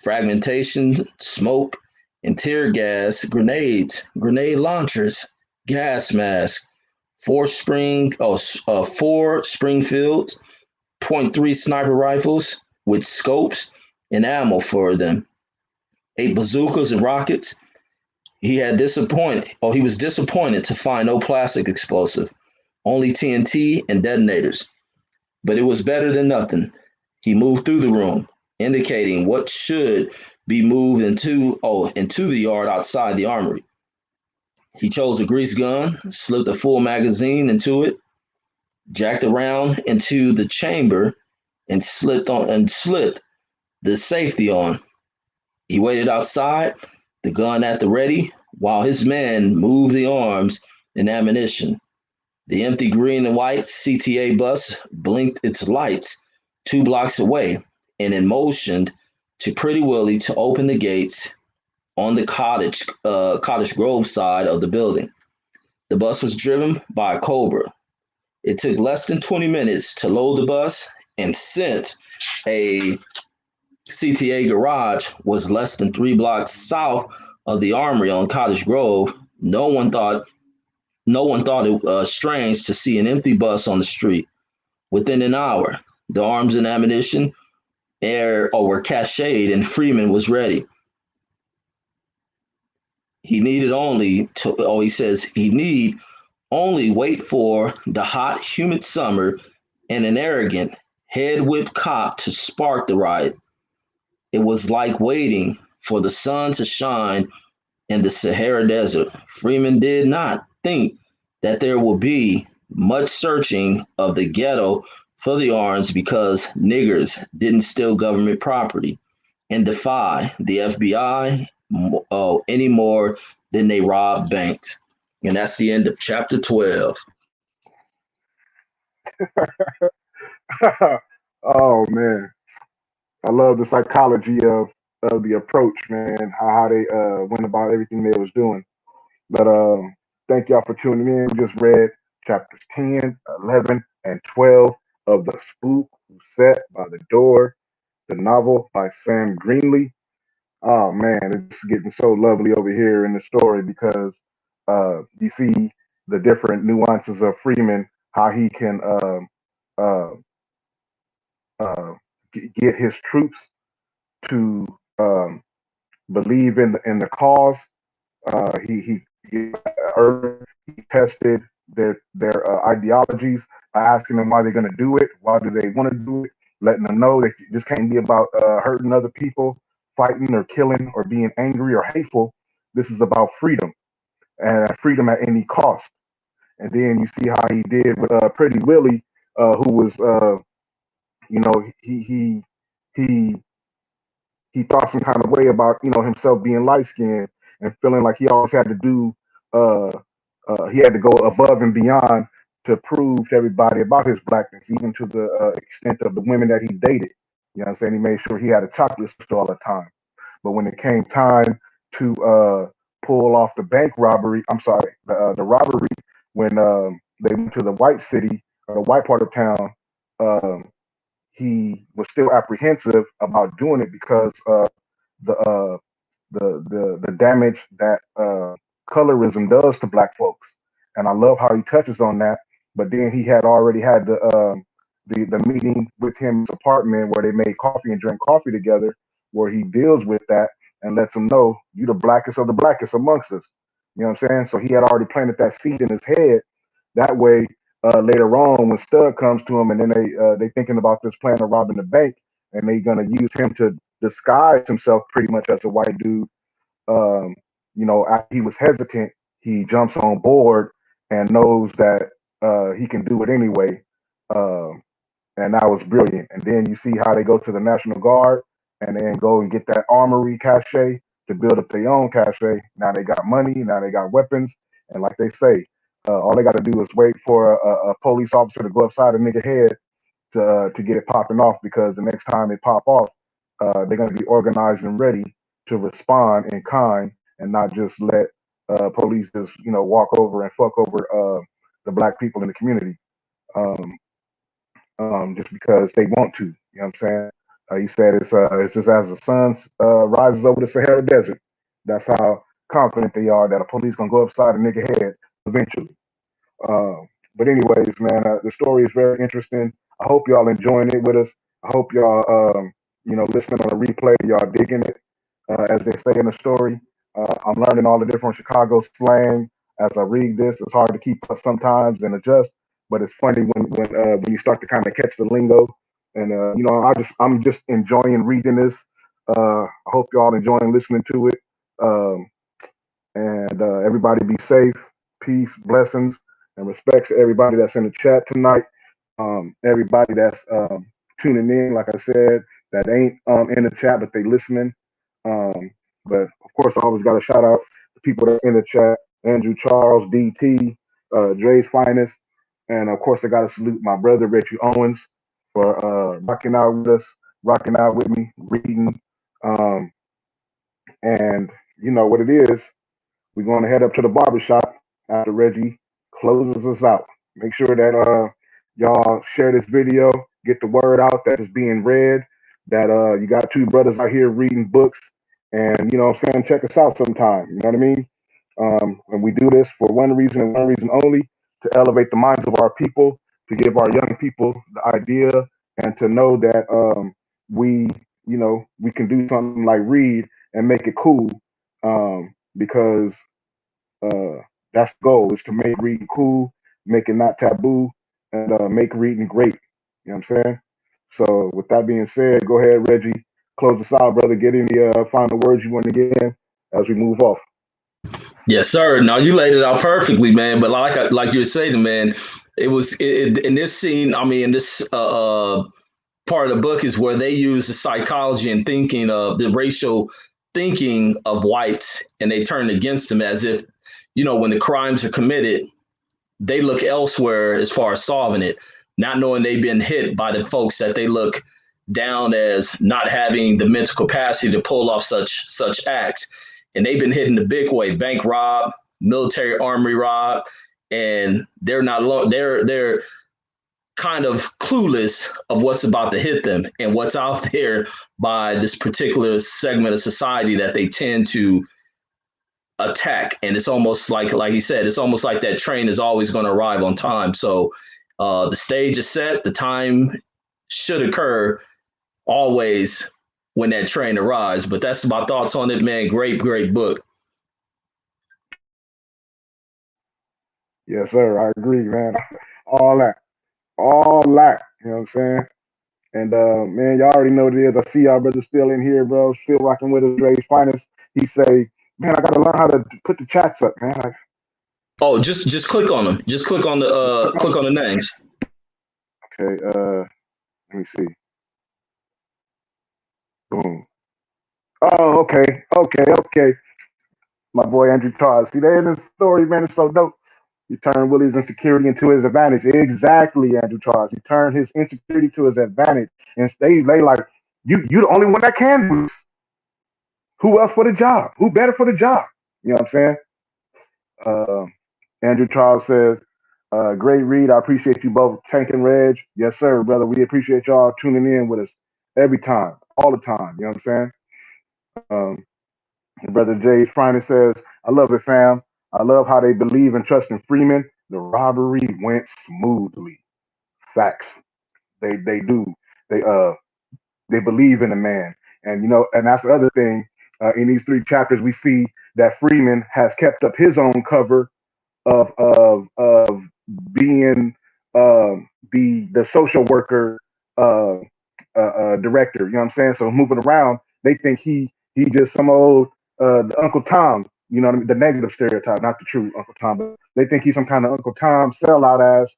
Fragmentation, smoke, and tear gas, grenades, grenade launchers, gas masks, four Springfields, .3 sniper rifles with scopes and ammo for them, 8 bazookas and rockets. He was disappointed to find no plastic explosive, only TNT and detonators. But it was better than nothing. He moved through the room, indicating what should be moved into the yard outside the armory. He chose a grease gun, slipped a full magazine into it, jacked around into the chamber, and slipped the safety on. He waited outside, the gun at the ready, while his men moved the arms and ammunition. The empty green and white CTA bus blinked its lights 2 blocks away, and it motioned to Pretty Willie to open the gates on the Cottage Grove side of the building. The bus was driven by a Cobra. It took less than 20 minutes to load the bus, and since a CTA garage was less than 3 blocks south of the armory on Cottage Grove, no one thought it strange to see an empty bus on the street. Within an hour, the arms and ammunition were cached, and Freeman was ready. He need only wait for the hot, humid summer and an arrogant, head-whipped cop to spark the riot. It was like waiting for the sun to shine in the Sahara Desert. Freeman did not think that there would be much searching of the ghetto for the arms because niggers didn't steal government property and defy the FBI any more than they robbed banks. And that's the end of chapter 12. Oh man, I love the psychology of the approach, man. How they went about everything they was doing. But thank y'all for tuning in. We just read chapters 10, 11, and 12 of the Spook Who Sat by the Door, the novel by Sam Greenlee. Oh man, it's getting so lovely over here in the story because you see the different nuances of Freeman, how he can uh, get his troops to believe in the cause. He he tested their ideologies by asking them why they're going to do it, why do they want to do it, letting them know that this can't be about hurting other people, fighting or killing or being angry or hateful. This is about freedom and freedom at any cost. And then you see how he did with Pretty Willie, who was, you know, he he thought some kind of way about himself being light skinned and feeling like he always had to do uh, he had to go above and beyond to prove to everybody about his blackness, even to the extent of the women that he dated. You know what I'm saying? He made sure he had a chocolate sister all the time. But when it came time to pull off the bank robbery, I'm sorry, the robbery, when they went to the white city or the white part of town, um, he was still apprehensive about doing it because the the damage that colorism does to black folks. And I love how he touches on that. But then he had already had the meeting with him in his apartment where they made coffee and drank coffee together, where he deals with that and lets him know you the blackest of the blackest amongst us. You know what I'm saying? So he had already planted that seed in his head. That way, later on, when Stud comes to him and then they thinking about this plan of robbing the bank, and they gonna use him to disguise himself pretty much as a white dude. Um, after he was hesitant, he jumps on board and knows that he can do it anyway. Um, and that was brilliant. And then you see how they go to the National Guard and then go and get that armory cache to build up their own cache. Now they got money, now they got weapons, and like they say, all they got to do is wait for a police officer to go upside a nigga head to get it popping off because the next time it pop off, they're going to be organized and ready to respond in kind and not just let police just walk over and fuck over the black people in the community. Um, just because they want to. You know what I'm saying? He said it's just as the sun rises over the Sahara Desert. That's how confident they are that a police gonna go upside a nigga head eventually. Uh, but anyways, man, the story is very interesting. I hope y'all enjoying it with us. I hope y'all, listening on the replay, y'all digging it. As they say in the story, I'm learning all the different Chicago slang as I read this. It's hard to keep up sometimes and adjust, but it's funny when you start to kind of catch the lingo. And I'm just enjoying reading this. I hope y'all enjoying listening to it. Um, and everybody be safe, peace, blessings, and respect to everybody that's in the chat tonight. Everybody that's tuning in, like I said, that ain't in the chat, but they listening. Um, but of course, I always got to shout out the people that are in the chat: Andrew Charles, DT, Dre's Finest, and of course, I got to salute my brother Reggie Owens for rocking out with us, rocking out with me, reading. Um, and you know what it is. We're going to head up to the barbershop after Reggie closes us out. Make sure that y'all share this video, get the word out that it's being read, that you got two brothers out here reading books, and you know what I'm saying, check us out sometime. You know what I mean? And we do this for one reason and one reason only, to elevate the minds of our people, to give our young people the idea, and to know that we, we can do something like read and make it cool. Because that's the goal, is to make reading cool, make it not taboo, and make reading great. You know what I'm saying? So with that being said, go ahead, Reggie, close us out, brother. Get any final words you want to get in as we move off. Yes, sir. Now you laid it out perfectly, man. But like you were saying, man, It was in this scene. I mean, in this part of the book is where they use the psychology and thinking of the racial thinking of whites, and they turn against them as if, when the crimes are committed, they look elsewhere as far as solving it, not knowing they've been hit by the folks that they look down as not having the mental capacity to pull off such acts. And they've been hit in the big way: bank rob, military armory rob, and they're not they're kind of clueless of what's about to hit them and what's out there by this particular segment of society that they tend to attack. And it's almost like he said, it's almost like that train is always going to arrive on time. So the stage is set, the time should occur always when that train arrives. But that's my thoughts on it, man. Great book. Yes, sir. I agree, man. All that. You know what I'm saying? And man, y'all already know what it is. I see y'all brothers still in here, bro. Still rocking with us, Dre's Finest. He say, man, I gotta learn how to put the chats up, man. Oh, just click on them. Just click on the names. Okay, let me see. Boom. Oh, okay. My boy Andrew Charles. See, they in this story, man. It's so dope. He turned Willie's insecurity into his advantage. Exactly, Andrew Charles. He turned his insecurity to his advantage and stayed like, you the only one that can do this. Who else for the job? Who better for the job? You know what I'm saying? Andrew Charles says, great read. I appreciate you both, Tank and Reg. Yes, sir, brother. We appreciate y'all tuning in with us every time, all the time. You know what I'm saying? Brother Jay's Finest says, I love it, fam. I love how they believe and trust in Freeman. The robbery went smoothly. Facts. They do. They believe in the man. And and that's the other thing. In these 3 chapters, we see that Freeman has kept up his own cover of being the social worker director. You know what I'm saying? So moving around, they think he just some old the Uncle Tom. You know what I mean? The negative stereotype, not the true Uncle Tom. But they think he's some kind of Uncle Tom sellout ass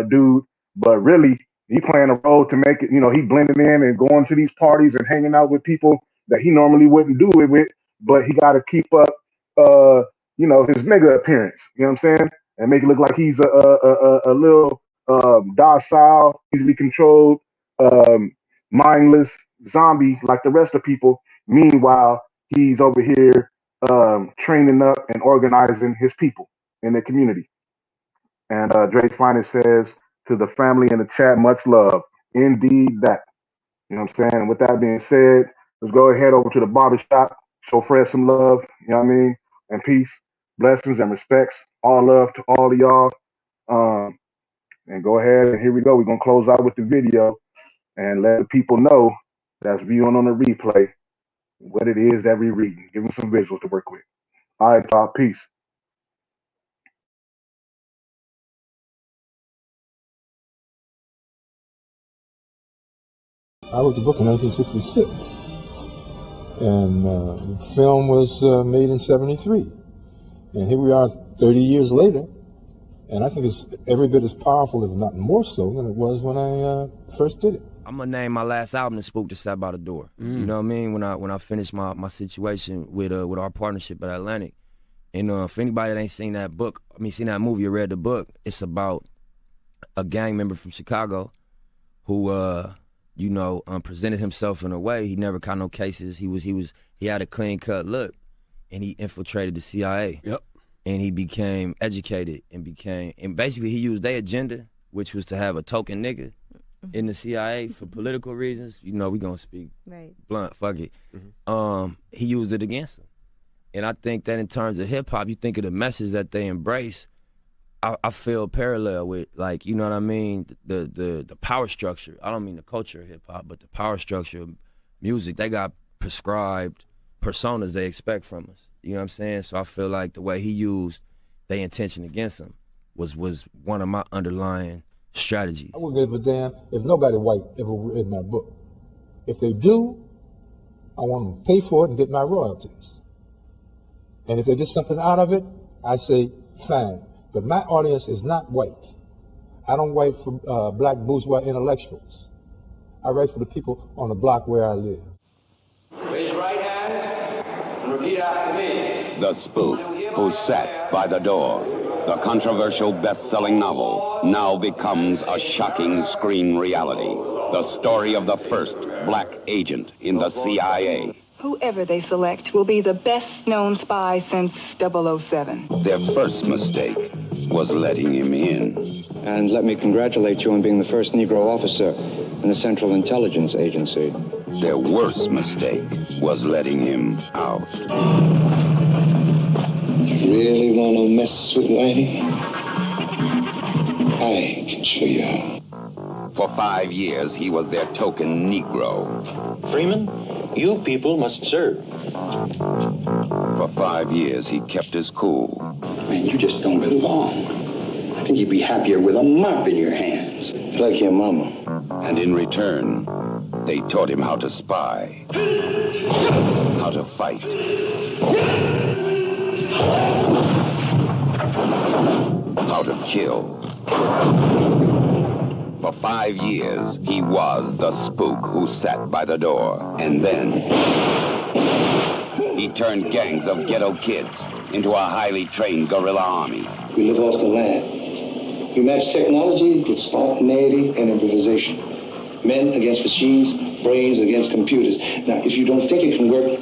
dude. But really, he playing a role to make it. He blending in and going to these parties and hanging out with people that he normally wouldn't do it with. But he got to keep up, his nigga appearance. You know what I'm saying? And make it look like he's a little docile, easily controlled, mindless zombie like the rest of people. Meanwhile, he's over here training up and organizing his people in the community. And Dre's Finest says, to the family in the chat, much love. Indeed that. You know what I'm saying? And with that being said, let's go ahead over to the barbershop, show Fred some love, you know what I mean? And peace, blessings, and respects. All love to all of y'all. And go ahead, and here we go. We're going to close out with the video and let the people know that's viewing on the replay what it is that we read. Give them some visuals to work with. All right, y'all. Peace. I wrote the book in 1966, and the film was made in 73. And here we are 30 years later, and I think it's every bit as powerful, if not more so, than it was when I first did it. I'm gonna name my last album "The Spook that Sat by the Door." You know what I mean? When I finished my situation with our partnership at Atlantic, and for anybody that ain't seen that book, seen that movie or read the book, it's about a gang member from Chicago who presented himself in a way he never caught no cases. He had a clean cut look, and he infiltrated the CIA. Yep. And he became educated and basically he used their agenda, which was to have a token nigga in the CIA for political reasons. We gonna speak blunt, fuck it. He used it against him. And I think that in terms of hip hop, you think of the message that they embrace, I feel parallel with, like, you know what I mean, the power structure. I don't mean the culture of hip hop, but the power structure of music. They got prescribed personas they expect from us. You know what I'm saying? So I feel like the way he used their intention against him was one of my underlying strategies. I wouldn't give a damn if nobody white ever read my book. If they do, I want them to pay for it and get my royalties. And if they get something out of it, I say, fine. But my audience is not white. I don't write for black bourgeois intellectuals. I write for the people on the block where I live. Raise your right hand and repeat after me. The Spook Who Sat by the Door, the controversial best-selling novel, now becomes a shocking screen reality. The story of the first black agent in the CIA. Whoever they select will be the best-known spy since 007. Their first mistake was letting him in. And let me congratulate you on being the first Negro officer in the Central Intelligence Agency. Their worst mistake was letting him out. You really want to mess with Whitey? I can show you how. For 5 years, he was their token Negro. Freeman, you people must serve. For 5 years, he kept his cool. Man, you just don't belong. I think you'd be happier with a mop in your hands. Like your mama. And in return, they taught him how to spy, how to fight, how to kill. For 5 years, he was the spook who sat by the door. And then he turned gangs of ghetto kids into a highly trained guerrilla army. We live off the land. We match technology with spontaneity and improvisation. Men against machines, brains against computers. Now, if you don't think it can work,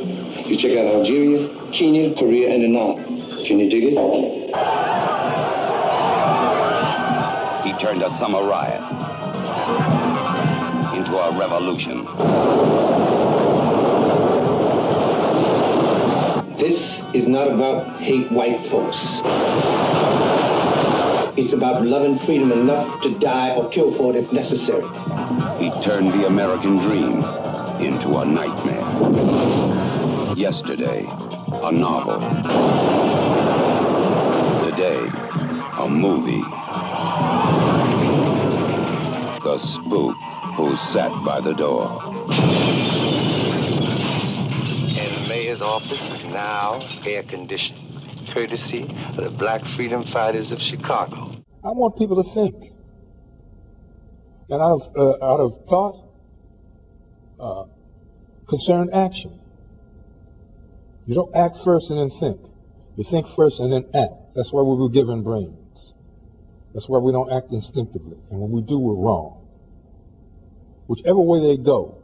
you check out Algeria, Kenya, Korea, and Iran. Can you dig it? He turned a summer riot into a revolution. This is not about hate white folks. It's about loving freedom enough to die or kill for it if necessary. He turned the American dream into a nightmare. Yesterday, a novel. Today, a movie. The Spook Who Sat by the Door. And the mayor's office is now air-conditioned, courtesy of the Black Freedom Fighters of Chicago. I want people to think. And out of thought, concerned action. You don't act first and then think. You think first and then act. That's why we were given brains. That's why we don't act instinctively. And when we do, we're wrong. Whichever way they go,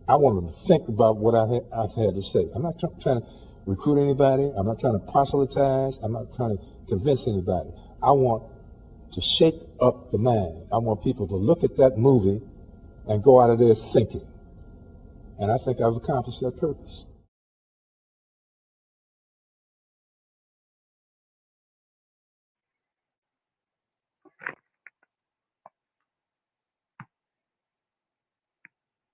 I want them to think about what I've had to say. I'm not trying to recruit anybody. I'm not trying to proselytize. I'm not trying to convince anybody. I want to shake up the mind. I want people to look at that movie and go out of there thinking. And I think I've accomplished that purpose.